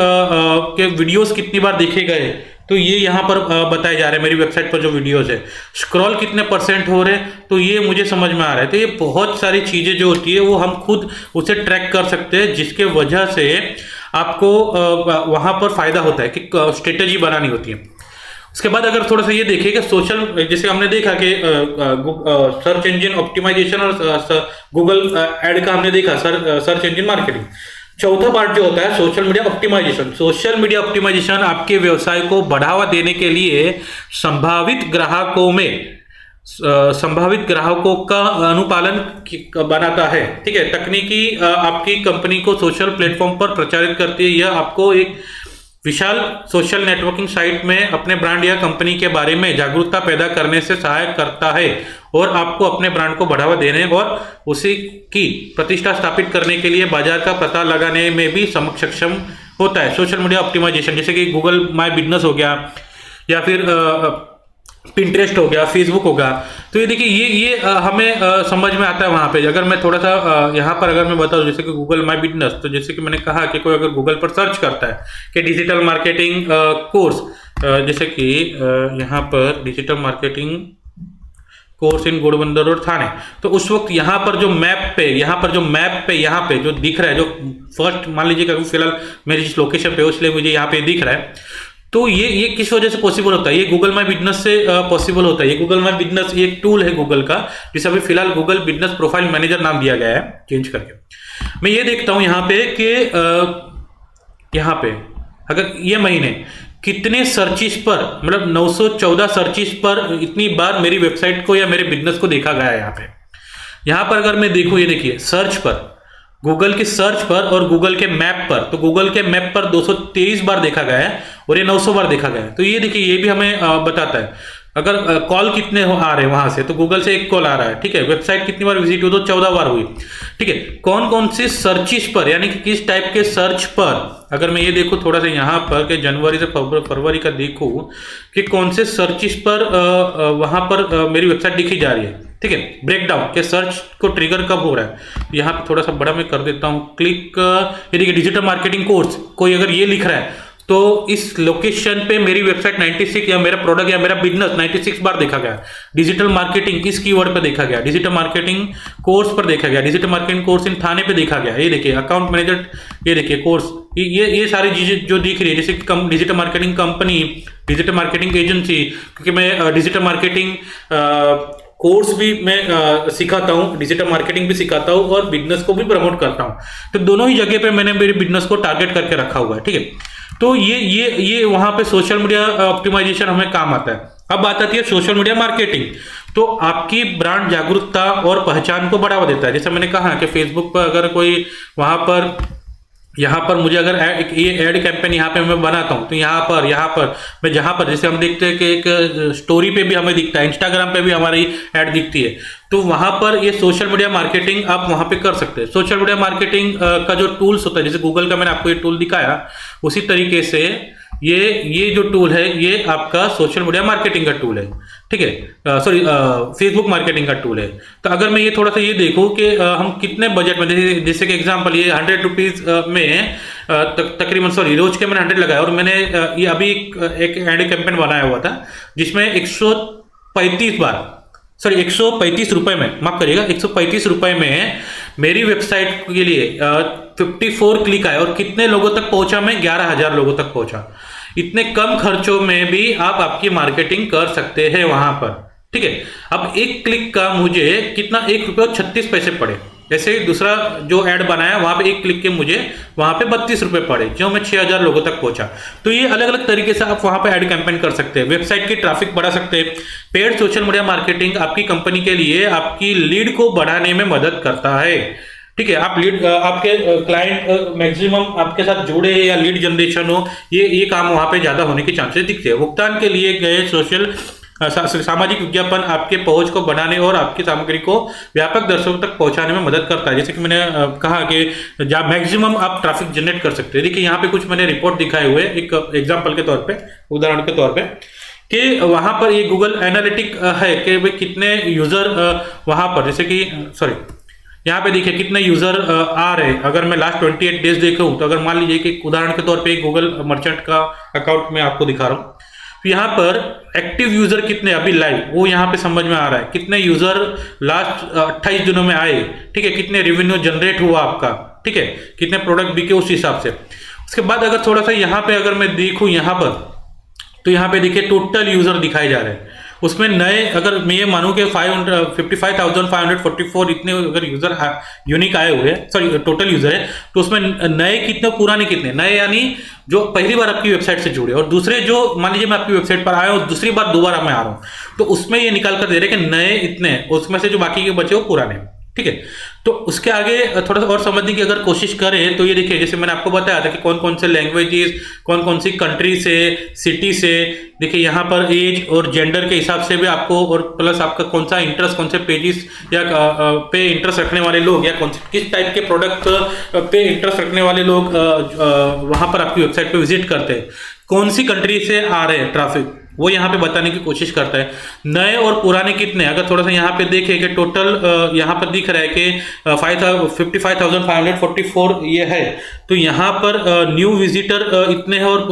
S1: वीडियोस कितनी बार देखे गए, तो ये यहाँ पर बताए जा रहे हैं मेरी वेबसाइट पर जो वीडियोस है, स्क्रॉल कितने % हो रहे हैं, तो ये मुझे समझ में आ रहा है। तो ये बहुत सारी चीज़ें जो होती है वो हम खुद उसे ट्रैक कर सकते हैं, जिसके वजह से आपको वहाँ पर फायदा होता है कि स्ट्रेटेजी बनानी होती है। उसके बाद अगर थोड़ा सा ये देखिए कि सोशल, जैसे हमने देखा कि सर्च इंजन ऑप्टिमाइजेशन और गूगल एड का हमने देखा, सर्च इंजन मार्केटिंग। चौथा पार्ट जो होता है social media optimization. Social media optimization आपके व्यवसाय को बढ़ावा देने के लिए संभावित ग्राहकों का अनुपालन बनाता है। ठीक है, तकनीकी आपकी कंपनी को सोशल प्लेटफॉर्म पर प्रचारित करती है। यह आपको एक विशाल सोशल नेटवर्किंग साइट में अपने ब्रांड या कंपनी के बारे में जागरूकता पैदा करने से सहायक करता है और आपको अपने ब्रांड को बढ़ावा देने और उसी की प्रतिष्ठा स्थापित करने के लिए बाजार का पता लगाने में भी सक्षम होता है। सोशल मीडिया ऑप्टिमाइजेशन, जैसे कि गूगल माय बिजनेस हो गया या फिर पिंटरेस्ट हो गया, फेसबुक होगा। तो ये देखिए ये हमें समझ में आता है वहाँ पे। अगर मैं थोड़ा सा यहाँ पर अगर मैं बताऊँ, जैसे कि गूगल माय बिजनेस, तो जैसे कि मैंने कहा कि कोई अगर गूगल पर सर्च करता है कि डिजिटल मार्केटिंग कोर्स, जैसे कि यहाँ पर डिजिटल मार्केटिंग कोर्स इन घोड़बंदर और थाने, तो उस वक्त यहाँ पर जो मैप पे यहाँ पे जो दिख रहा है, जो फर्स्ट मान लीजिए कि फिलहाल मेरी जिस लोकेशन पे उसलिए मुझे यहाँ पे दिख रहा है। तो ये किस वजह से पॉसिबल होता है? ये गूगल माय बिजनेस से पॉसिबल होता है। ये गूगल माय बिजनेस ये एक टूल है गूगल का, जिसे अभी फिलहाल गूगल बिजनेस प्रोफाइल मैनेजर नाम दिया गया है चेंज करके। मैं ये देखता हूँ यहाँ पे कि यहाँ पे अगर ये महीने कितने सर्चिस पर, मतलब 914 सर्चिस पर इतनी बार मेरी वेबसाइट को या मेरे बिजनेस को देखा गया है। यहाँ पर अगर मैं देखूँ, ये देखिए सर्च पर, गूगल की सर्च पर और गूगल के मैप पर, तो गूगल के मैप पर 223 बार देखा गया है और ये 900 बार देखा गया है। तो ये देखिए ये भी हमें बताता है। अगर कॉल कितने आ रहे हैं वहां से, तो गूगल से एक कॉल आ रहा है, ठीक है। वेबसाइट कितनी बार विजिट हुई, तो 14 बार हुई, ठीक है। कौन कौन से सर्चिस पर, यानी कि किस टाइप के सर्च पर, अगर मैं ये देखूँ थोड़ा सा यहाँ पर कि जनवरी से फरवरी का देखूँ कि कौन से सर्चिस पर वहां पर मेरी वेबसाइट दिखी जा रही है, ठीक है। ब्रेकडाउन के सर्च को ट्रिगर कब हो रहा है, यहाँ पे थोड़ा सा बड़ा मैं कर देता हूँ क्लिक। ये देखिए डिजिटल मार्केटिंग कोर्स, कोई अगर ये लिख रहा है तो इस लोकेशन पे मेरी वेबसाइट 96 या मेरा प्रोडक्ट या मेरा बिजनेस 96 बार देखा गया। डिजिटल मार्केटिंग इस कीवर्ड पे देखा गया, डिजिटल मार्केटिंग कोर्स पर देखा गया, डिजिटल मार्केटिंग कोर्स इन थाने पे देखा गया। ये देखिए अकाउंट मैनेजर, ये देखिए कोर्स, ये सारी चीजें जो दिख रही है, जैसे कि digital marketing company, digital marketing agency, क्योंकि मैं डिजिटल मार्केटिंग कोर्स भी मैं सिखाता हूँ, डिजिटल मार्केटिंग भी सिखाता हूँ और बिजनेस को भी प्रमोट करता हूँ। तो दोनों ही जगह पे मैंने मेरे बिजनेस को टारगेट करके रखा हुआ है, ठीक है। तो ये वहां पे सोशल मीडिया ऑप्टिमाइजेशन हमें काम आता है। अब बात आती है सोशल मीडिया मार्केटिंग। तो आपकी ब्रांड जागरूकता और पहचान को बढ़ावा देता है। जैसे मैंने कहा कि फेसबुक पर अगर कोई वहां पर यहाँ पर मुझे अगर ये एड कैंपेन यहाँ पे मैं बनाता हूँ, तो यहाँ पर मैं जहाँ पर जैसे हम देखते हैं कि एक स्टोरी पे भी हमें दिखता है, इंस्टाग्राम पे भी हमारी ऐड दिखती है, तो वहाँ पर ये सोशल मीडिया मार्केटिंग आप वहाँ पे कर सकते हैं। सोशल मीडिया मार्केटिंग का जो टूल्स होता है, जैसे गूगल का मैंने आपको ये टूल दिखाया, उसी तरीके से ये जो टूल है ये आपका सोशल मीडिया मार्केटिंग का टूल है, ठीक है। सॉरी, फेसबुक मार्केटिंग का टूल है। तो अगर मैं ये थोड़ा सा ये देखूँ कि हम कितने बजट में, जैसे कि एग्जांपल ये 100 रुपीज़ में तकरीबन, सॉरी रोज के मैंने 100 लगाया और मैंने ये अभी एक एड कैंपेन बनाया हुआ था जिसमें 135 रुपए में, माफ करिएगा, 135 रुपए में मेरी वेबसाइट के लिए 54 क्लिक आए और कितने लोगों तक पहुंचा मैं, 11,000 लोगों तक पहुंचा। इतने कम खर्चों में भी आप आपकी मार्केटिंग कर सकते हैं वहां पर, ठीक है। अब एक क्लिक का मुझे कितना, ₹1.36 पड़े। जैसे दूसरा जो ऐड बनाया वहां पे एक क्लिक के मुझे वहां पे 32 रुपए पड़े, जो मैं 6,000 लोगों तक पहुंचा। तो ये अलग अलग तरीके से आप वहां पे ऐड कैंपेन कर सकते हैं, वेबसाइट की ट्रैफिक बढ़ा सकते हैं। पेड सोशल मीडिया मार्केटिंग आपकी कंपनी के लिए आपकी लीड को बढ़ाने में मदद करता है, ठीक है। आप लीड, आपके क्लाइंट मैक्सिमम आपके साथ जुड़े या लीड जनरेशन हो, ये काम वहां पे ज्यादा होने के चांसेस दिखते हैं। भुगतान के लिए गए सोशल सामाजिक विज्ञापन आपके पहुंच को बढ़ाने और आपकी सामग्री को व्यापक दर्शकों तक पहुंचाने में मदद करता है। जैसे कि मैंने कहा कि जब मैक्सिमम आप ट्रैफिक जनरेट कर सकते हैं। देखिए यहाँ पे कुछ मैंने रिपोर्ट दिखाए हुए, एक एग्जांपल के तौर पे, उदाहरण के तौर पे, कि वहां पर ये गूगल एनालिटिक है कि भाई कितने यूजर वहां पर, जैसे कि सॉरी यहाँ पे देखिए कितने यूजर आ रहे हैं। अगर मैं लास्ट 28 डेज देखूं, तो अगर मान लीजिए कि उदाहरण के तौर पे गूगल मर्चेंट का अकाउंट में आपको दिखा रहा हूँ, तो यहाँ पर एक्टिव यूजर कितने अभी लाइव, वो यहाँ पे समझ में आ रहा है। कितने यूजर लास्ट 28 दिनों में आए, ठीक है, कितने रेवेन्यू जनरेट हुआ आपका, ठीक है, कितने प्रोडक्ट बिके उस हिसाब से। उसके बाद अगर थोड़ा सा यहाँ पे अगर मैं देखूँ यहाँ पर, तो यहाँ पे देखिए टोटल यूजर दिखाए जा रहे हैं। उसमें नए, अगर मैं ये मानूं कि 55,544 इतने अगर यूजर यूनिक आए हुए हैं, सॉरी टोटल यूजर है, तो उसमें नए कितने, पुराने कितने, नए यानी जो पहली बार आपकी वेबसाइट से जुड़े, और दूसरे जो मान लीजिए मैं आपकी वेबसाइट पर आया हूँ दूसरी बार दोबारा मैं आ रहा हूँ, तो उसमें ये निकाल कर दे रहे हैं कि नए इतने, उसमें से जो बाकी के बचे वो पुराने, ठीक है। तो उसके आगे थोड़ा सा और समझने की अगर कोशिश करें तो ये देखिए, जैसे मैंने आपको बताया था कि कौन कौन से लैंग्वेजेस, कौन कौन सी कंट्री से, सिटी से, देखिए यहाँ पर एज और जेंडर के हिसाब से भी आपको, और प्लस आपका कौन सा इंटरेस्ट, कौन से पेजेस या पे इंटरेस्ट रखने वाले लोग, या कौन किस टाइप के प्रोडक्ट पे इंटरेस्ट रखने वाले लोग वहाँ पर आपकी वेबसाइट पे विजिट करते हैं, कौन सी कंट्री से आ रहे हैं ट्रैफिक, वो यहाँ पे बताने की कोशिश करता है। नए और पुराने कितने, अगर थोड़ा सा यहाँ पे देखें कि टोटल यहाँ पर दिख रहा है कि 55,544 ये है, तो यहाँ पर न्यू विजिटर इतने हैं, और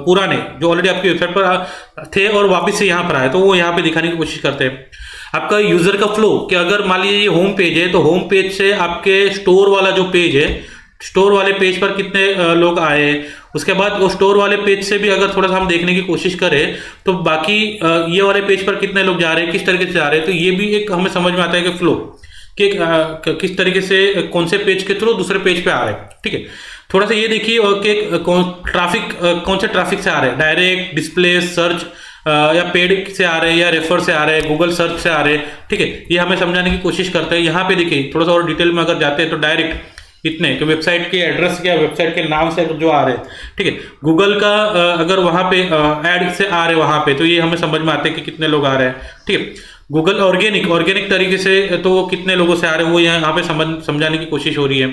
S1: पुराने जो ऑलरेडी आपकी वेबसाइट पर थे और वापस से यहाँ पर आए, तो वो यहाँ पे दिखाने की कोशिश करते हैं। आपका यूजर का फ्लो, कि अगर मान लीजिए ये होम पेज है, तो होम पेज से आपके स्टोर वाला जो पेज है, स्टोर वाले पेज पर कितने लोग आए, उसके बाद वो स्टोर वाले पेज से भी अगर थोड़ा सा हम देखने की कोशिश करें तो बाकी ये वाले पेज पर कितने लोग जा रहे हैं, किस तरीके से जा रहे हैं, तो ये भी एक हमें समझ में आता है कि फ्लो कि किस तरीके से कौन से पेज के थ्रू दूसरे पेज पे आ रहे हैं। ठीक है, थोड़ा सा ये देखिए कि ट्रैफिक कौन से ट्रैफिक से आ रहे हैं, डायरेक्ट, डिस्प्ले, सर्च या पेड से आ रहे हैं, या रेफर से आ रहे हैं, गूगल सर्च से आ रहे हैं। ठीक है, ये हमें समझाने की कोशिश करते हैं। यहाँ पे देखिए थोड़ा सा और डिटेल में अगर जाते हैं तो डायरेक्ट इतने कि वेबसाइट के एड्रेस या वेबसाइट के नाम से जो आ रहे हैं। ठीक है, गूगल का अगर वहाँ पे ऐड से आ रहे वहाँ पे, तो ये हमें समझ में आते हैं कि कितने लोग आ रहे हैं। ठीक है, गूगल ऑर्गेनिक तरीके से तो वो कितने लोगों से आ रहे हैं, वो यहाँ पे समझाने की कोशिश हो रही है।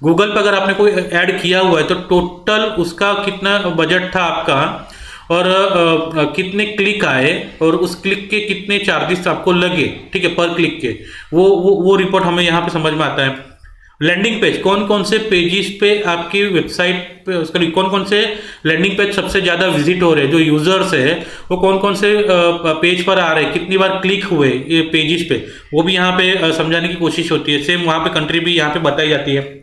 S1: गूगल पर अगर आपने कोई ऐड किया हुआ है तो टोटल उसका कितना बजट था आपका, और कितने क्लिक आए, और उस क्लिक के कितने चार्जेस आपको लगे, ठीक है, पर क्लिक के, वो रिपोर्ट हमें यहाँ पे समझ में आता है। लैंडिंग पेज, कौन कौन से पेजेस पे आपकी वेबसाइट पे, उसका कौन कौन से लैंडिंग पेज सबसे ज़्यादा विजिट हो रहे हैं, जो यूजर्स है वो कौन कौन से पेज पर आ रहे हैं, कितनी बार क्लिक हुए ये पेजेस पे, वो भी यहाँ पे समझाने की कोशिश होती है। सेम वहाँ पे कंट्री भी यहाँ पे बताई जाती है।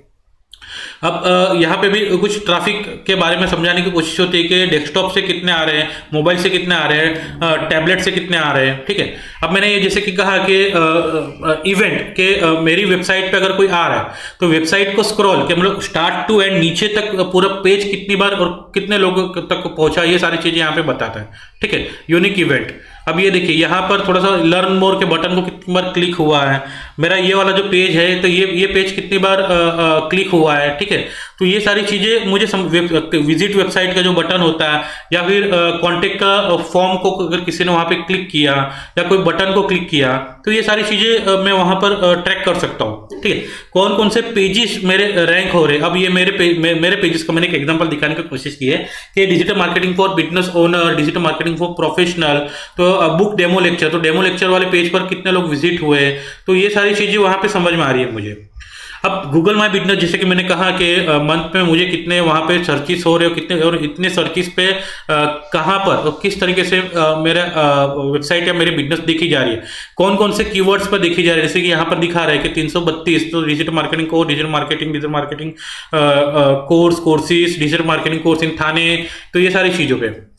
S1: अब यहाँ पे भी कुछ ट्रैफिक के बारे में समझाने की कोशिश होती है कि डेस्कटॉप से कितने आ रहे हैं, मोबाइल से कितने आ रहे हैं, टैबलेट से कितने आ रहे हैं। ठीक है, अब मैंने ये जैसे कि कहा कि इवेंट के मेरी वेबसाइट पे अगर कोई आ रहा है तो वेबसाइट को स्क्रॉल के मतलब स्टार्ट टू एंड नीचे तक पूरा पेज कितनी बार और कितने लोगों तक पहुंचा, ये सारी चीजें यहाँ पे बताता है। ठीक है, यूनिक इवेंट। अब ये देखिए यहाँ पर थोड़ा सा लर्न मोर के बटन को कितनी बार क्लिक हुआ है, मेरा ये वाला जो पेज है तो ये पेज कितनी बार क्लिक हुआ है। ठीक है, तो ये सारी चीजें मुझे विजिट वेबसाइट का जो बटन होता है, या फिर कॉन्टेक्ट का फॉर्म को अगर किसी ने वहां पे क्लिक किया या कोई बटन को क्लिक किया, तो ये सारी चीजें मैं वहां पर ट्रैक कर सकता हूँ। ठीक है, कौन कौन से पेजेस मेरे रैंक हो रहे हैं। अब ये मेरे पेजेस का मैंने एक एग्जांपल दिखाने की कोशिश की है कि digital marketing for business owner, digital marketing for professional, तो बुक डेमो लेक्चर, तो डेमो लेक्चर वाले पेज पर कितने लोग विजिट हुए, तो ये सारी चीजें वहां पे समझ में आ रही है मुझे। अब गूगल माई बिजनेस, जैसे कि मैंने कहा कि मंथ में मुझे कितने वहां पे सर्चिस हो रहे हो, कितने और इतने सर्चिस पे कहाँ पर और किस तरीके से मेरा वेबसाइट या मेरी बिजनेस देखी जा रही है, कौन कौन से कीवर्ड्स पर देखी जा रही है। जैसे कि यहाँ पर दिखा रहा है कि 332, तो digital marketing course, digital marketing courses, digital marketing course in Thane, तो ये सारी चीजों पे।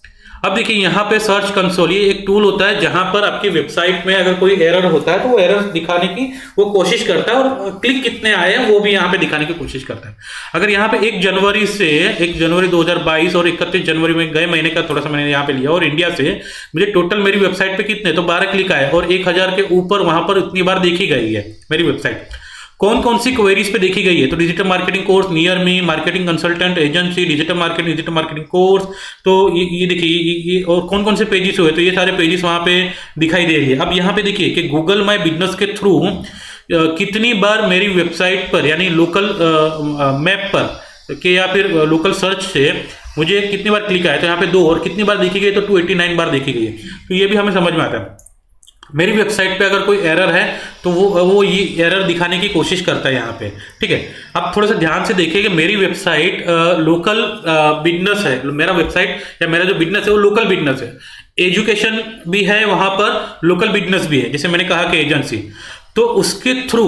S1: अब देखिए यहाँ पे सर्च कंसोल, ये एक टूल होता है जहां पर आपकी वेबसाइट में अगर कोई एरर होता है तो वो एरर दिखाने की वो कोशिश करता है, और क्लिक कितने आए हैं वो भी यहाँ पे दिखाने की कोशिश करता है। अगर यहाँ पे 1 जनवरी 2022 और 31 जनवरी में गए महीने का थोड़ा सा मैंने यहाँ पे लिया, और इंडिया से मुझे टोटल मेरी वेबसाइट पे कितने, तो 12 क्लिक आए, और 1000 के ऊपर वहां पर इतनी बार देखी गई है मेरी वेबसाइट। कौन कौन सी क्वेरीज पे देखी गई है, तो digital marketing course, near me, marketing consultant agency, digital marketing course, तो ये देखिए ये और कौन कौन से पेजेस हुए, तो ये सारे पेजेस वहां पे दिखाई दे रही है। अब यहाँ पे देखिए कि गूगल माई बिजनेस के थ्रू कितनी बार मेरी वेबसाइट पर, यानी लोकल मैप पर के या फिर लोकल सर्च से मुझे कितनी बार क्लिक आया, तो यहाँ पे 2, और कितनी बार देखी गई, तो 289 बार देखी गई है। तो ये भी हमें समझ में आता है। मेरी वेबसाइट पे अगर कोई एरर है तो वो ये एरर दिखाने की कोशिश करता है यहाँ पे। ठीक है, अब थोड़ा सा ध्यान से देखिए कि मेरी वेबसाइट लोकल बिजनेस है, मेरा वेबसाइट या मेरा जो बिजनेस है वो लोकल बिजनेस है, एजुकेशन भी है वहां पर, लोकल बिजनेस भी है, जैसे मैंने कहा कि एजेंसी, तो उसके थ्रू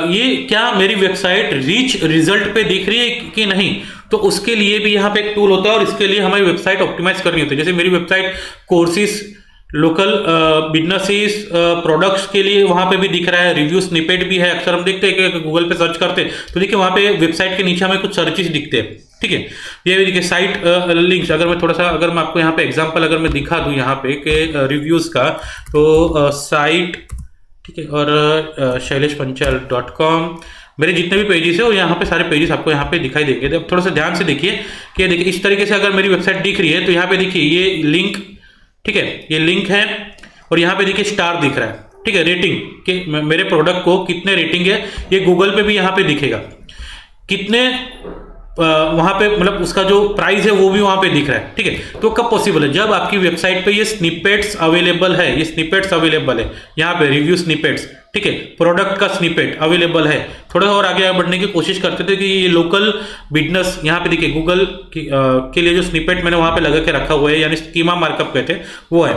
S1: ये क्या मेरी वेबसाइट रीच रिजल्ट पे दिख रही है कि नहीं, तो उसके लिए भी यहाँ पे एक टूल होता है, और इसके लिए हमारी वेबसाइट ऑप्टिमाइज करनी होती है। जैसे मेरी website courses, local businesses, products के लिए वहां पे भी दिख रहा है, रिव्यू स्निपेट भी है। अक्सर हम देखते हैं कि गूगल पे सर्च करते हैं तो देखिए वहां पे वेबसाइट के नीचे हमें कुछ सर्चेस दिखते हैं। ठीक है, ये भी देखिए साइट लिंक्स, अगर मैं थोड़ा सा अगर मैं आपको यहाँ पे एग्जांपल अगर मैं दिखा दूं यहाँ पे कि रिव्यूज का, तो साइट ठीक है। और shaileshpanchal.com मेरे जितने भी पेजेस है वो यहाँ पे सारे पेजेस आपको यहाँ पे दिखाई देंगे। तो थोड़ा सा ध्यान से देखिए कि देखिए इस तरीके से अगर मेरी वेबसाइट दिख रही है तो यहाँ पे देखिए ये लिंक, ठीक है, ये लिंक है और यहाँ पे देखिए स्टार दिख रहा है, ठीक है, रेटिंग कि मेरे प्रोडक्ट को कितने रेटिंग है, ये गूगल पे भी यहाँ पे दिखेगा, कितने वहाँ पे मतलब उसका जो प्राइस है वो भी वहाँ पे दिख रहा है, ठीक है। तो कब पॉसिबल है, जब आपकी वेबसाइट पे ये स्निपेट्स अवेलेबल है, ये स्निपेट्स अवेलेबल है यहाँ पे, रिव्यू स्निपेट्स, ठीक है, प्रोडक्ट का स्निपेट अवेलेबल है। थोड़ा और आगे बढ़ने की कोशिश करते थे कि ये लोकल बिजनेस यहाँ पे देखिए गूगल के लिए जो स्निपेट मैंने वहाँ पे लगा के रखा हुआ है, यानी स्कीमा मार्कअप कहते हैं वो है।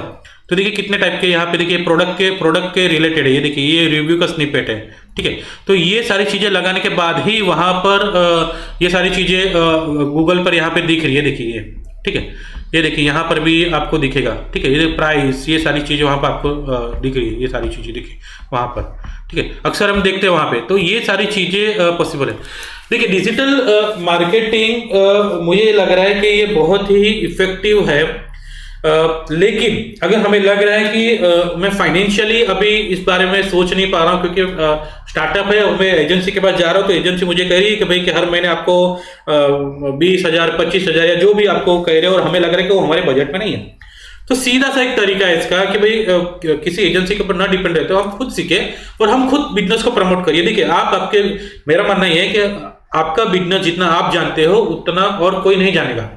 S1: तो देखिए कितने टाइप के यहाँ पे देखिए प्रोडक्ट के रिलेटेड है, ये देखिए ये रिव्यू का स्निपेट है, ठीक है। तो ये सारी चीजें लगाने के बाद ही वहां पर ये सारी चीजें गूगल पर यहाँ पे दिख रही है, देखिए ये, ठीक है, ये देखिए यहाँ पर भी आपको दिखेगा, ठीक है, ये प्राइस, ये सारी चीजें वहां पर आपको दिख रही है, ये सारी चीजें दिखी वहां पर, ठीक है, अक्सर हम देखते हैं वहां पे। तो ये सारी चीजें पॉसिबल है। देखिए डिजिटल मार्केटिंग मुझे लग रहा है कि ये बहुत ही इफेक्टिव है, लेकिन अगर हमें लग रहा है कि मैं फाइनेंशियली अभी इस बारे में सोच नहीं पा रहा हूँ, क्योंकि स्टार्टअप है और मैं एजेंसी के पास जा रहा हूँ, तो एजेंसी मुझे कह रही है कि भाई कि हर महीने आपको 20,000 25,000 या जो भी आपको कह रहे हो, और हमें लग रहा है कि वो हमारे बजट में नहीं है। तो सीधा सा एक तरीका है इसका कि भाई किसी एजेंसी के ऊपर ना डिपेंड रहते हो, हम खुद सीखे और हम खुद बिजनेस को प्रमोट करिए। देखिए आपके मेरा मानना यह है कि आपका बिजनेस जितना आप जानते हो उतना और कोई नहीं जानेगा।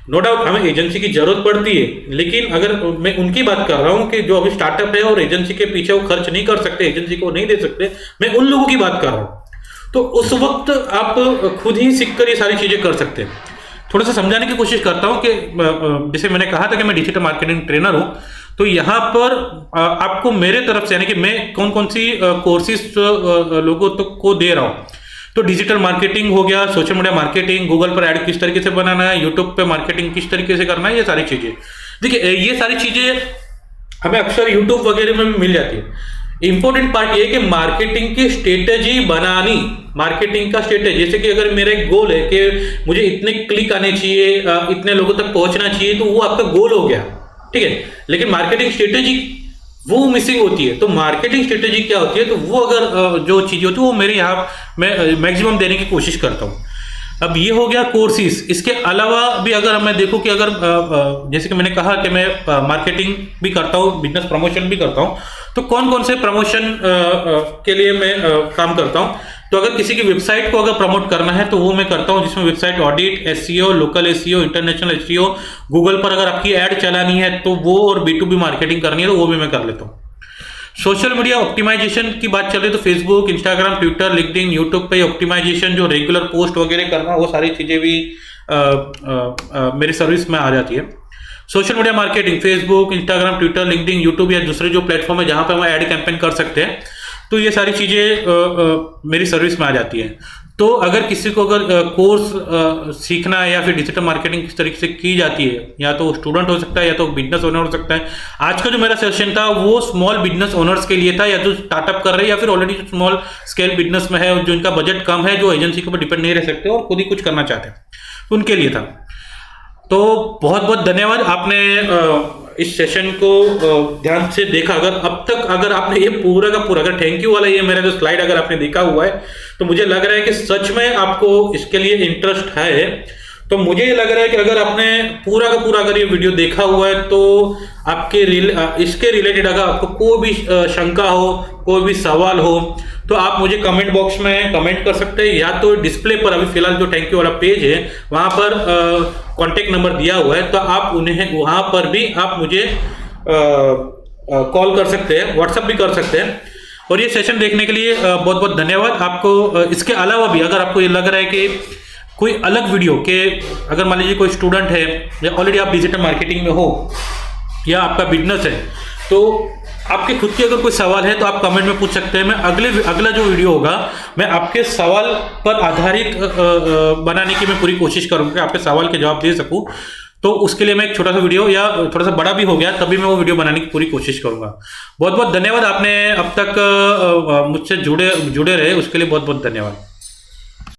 S1: नो डाउट हमें एजेंसी की जरूरत पड़ती है, लेकिन अगर मैं उनकी बात कर रहा हूं कि जो अभी स्टार्टअप है और एजेंसी के पीछे वो खर्च नहीं कर सकते, एजेंसी को नहीं दे सकते, मैं उन लोगों की बात कर रहा हूं। तो उस वक्त आप खुद ही सीखकर ये सारी चीजें कर सकते हैं। थोड़ा सा समझाने की कोशिश करता हूं कि जैसे मैंने कहा था कि मैं डिजिटल मार्केटिंग ट्रेनर हूं, तो यहाँ पर आपको मेरे तरफ से यानी कि मैं कौन कौन सी कोर्सेज लोगों को दे रहा हूँ। तो डिजिटल मार्केटिंग हो गया, सोशल मीडिया मार्केटिंग, गूगल पर ऐड किस तरीके से बनाना है, यूट्यूब पे मार्केटिंग किस तरीके से करना है, ये सारी चीजें। देखिए ये सारी चीजें हमें अक्सर यूट्यूब वगैरह में भी मिल जाती है। इंपॉर्टेंट पार्ट ये है कि मार्केटिंग की स्ट्रेटेजी बनानी, मार्केटिंग का स्ट्रेटेजी, जैसे कि अगर मेरा एक गोल है कि मुझे इतने क्लिक आने चाहिए, इतने लोगों तक पहुंचना चाहिए, तो वो आपका गोल हो गया, ठीक है। लेकिन मार्केटिंग स्ट्रेटेजी वो मिसिंग होती है। तो मार्केटिंग स्ट्रेटेजी क्या होती है, तो वो अगर जो चीजें होती है वो मेरे यहाँ मैं मैक्सिमम देने की कोशिश करता हूँ। अब ये हो गया कोर्सेज। इसके अलावा भी अगर मैं देखूं कि अगर जैसे कि मैंने कहा कि मैं मार्केटिंग भी करता हूँ, बिजनेस प्रमोशन भी करता हूँ, तो कौन कौन से प्रमोशन के लिए मैं काम करता हूँ। तो अगर किसी की वेबसाइट को अगर प्रमोट करना है तो वो मैं करता हूँ, जिसमें website audit, SEO, local SEO, international SEO, Google पर अगर आपकी ऐड चलानी है तो वो, और B2B मार्केटिंग करनी है तो वो भी मैं कर लेता हूँ। सोशल मीडिया ऑप्टिमाइजेशन की बात चल रही है तो Facebook, Instagram, Twitter, LinkedIn, YouTube पे ऑप्टिमाइजेशन, जो रेगुलर पोस्ट वगैरह करना, वो सारी चीजें भी मेरी सर्विस में आ जाती है। Social media marketing, Facebook, Instagram, Twitter, LinkedIn, YouTube या दूसरे जो प्लेटफॉर्म है जहां पर हम ऐड कैंपेन कर सकते हैं, तो ये सारी चीजें मेरी सर्विस में आ जाती है। तो अगर किसी को अगर कोर्स सीखना है या फिर डिजिटल मार्केटिंग किस तरीके से की जाती है, या तो स्टूडेंट हो सकता है या तो बिजनेस ओनर हो सकता है। आज का जो मेरा सेशन था वो स्मॉल बिजनेस ओनर्स के लिए था, या जो स्टार्टअप कर रहे हैं या फिर ऑलरेडी जो स्मॉल स्केल बिजनेस में है, जो इनका बजट कम है, जो एजेंसी के ऊपर डिपेंड नहीं रह सकते और खुद ही कुछ करना चाहते हैं, उनके लिए था। तो बहुत बहुत धन्यवाद, आपने इस सेशन को ध्यान से देखा। अगर आपने ये पूरा का पूरा, अगर थैंक यू वाला ये मेरा जो स्लाइड अगर आपने देखा हुआ है, तो मुझे लग रहा है कि सच में आपको इसके लिए इंटरेस्ट है। तो मुझे ये लग रहा है कि अगर आपने पूरा का पूरा अगर ये वीडियो देखा हुआ है, तो आपके इसके रिलेटेड अगर आपको कोई भी शंका हो, कोई भी सवाल हो, तो आप मुझे कमेंट बॉक्स में कमेंट कर सकते हैं, या तो डिस्प्ले पर अभी फिलहाल जो थैंक यू वाला पेज है वहां पर कॉन्टेक्ट नंबर दिया हुआ है, तो आप उन्हें वहां पर भी आप मुझे कॉल कर सकते हैं, व्हाट्सएप भी कर सकते हैं। और ये सेशन देखने के लिए बहुत बहुत धन्यवाद आपको। इसके अलावा भी अगर आपको ये लग रहा है कि कोई अलग वीडियो के, अगर मान लीजिए कोई स्टूडेंट है या ऑलरेडी आप डिजिटल मार्केटिंग में हो या आपका बिजनेस है, तो आपके खुद के अगर कोई सवाल है तो आप कमेंट में पूछ सकते हैं। मैं अगला जो वीडियो होगा मैं आपके सवाल पर आधारित बनाने की मैं पूरी कोशिश करूंगा कि आपके सवाल के जवाब दे सकूं। तो उसके लिए मैं एक छोटा सा वीडियो, या थोड़ा सा बड़ा भी हो गया तभी मैं वो वीडियो बनाने की पूरी कोशिश करूंगा। बहुत बहुत धन्यवाद, आपने अब तक मुझसे जुड़े रहे उसके लिए बहुत बहुत धन्यवाद।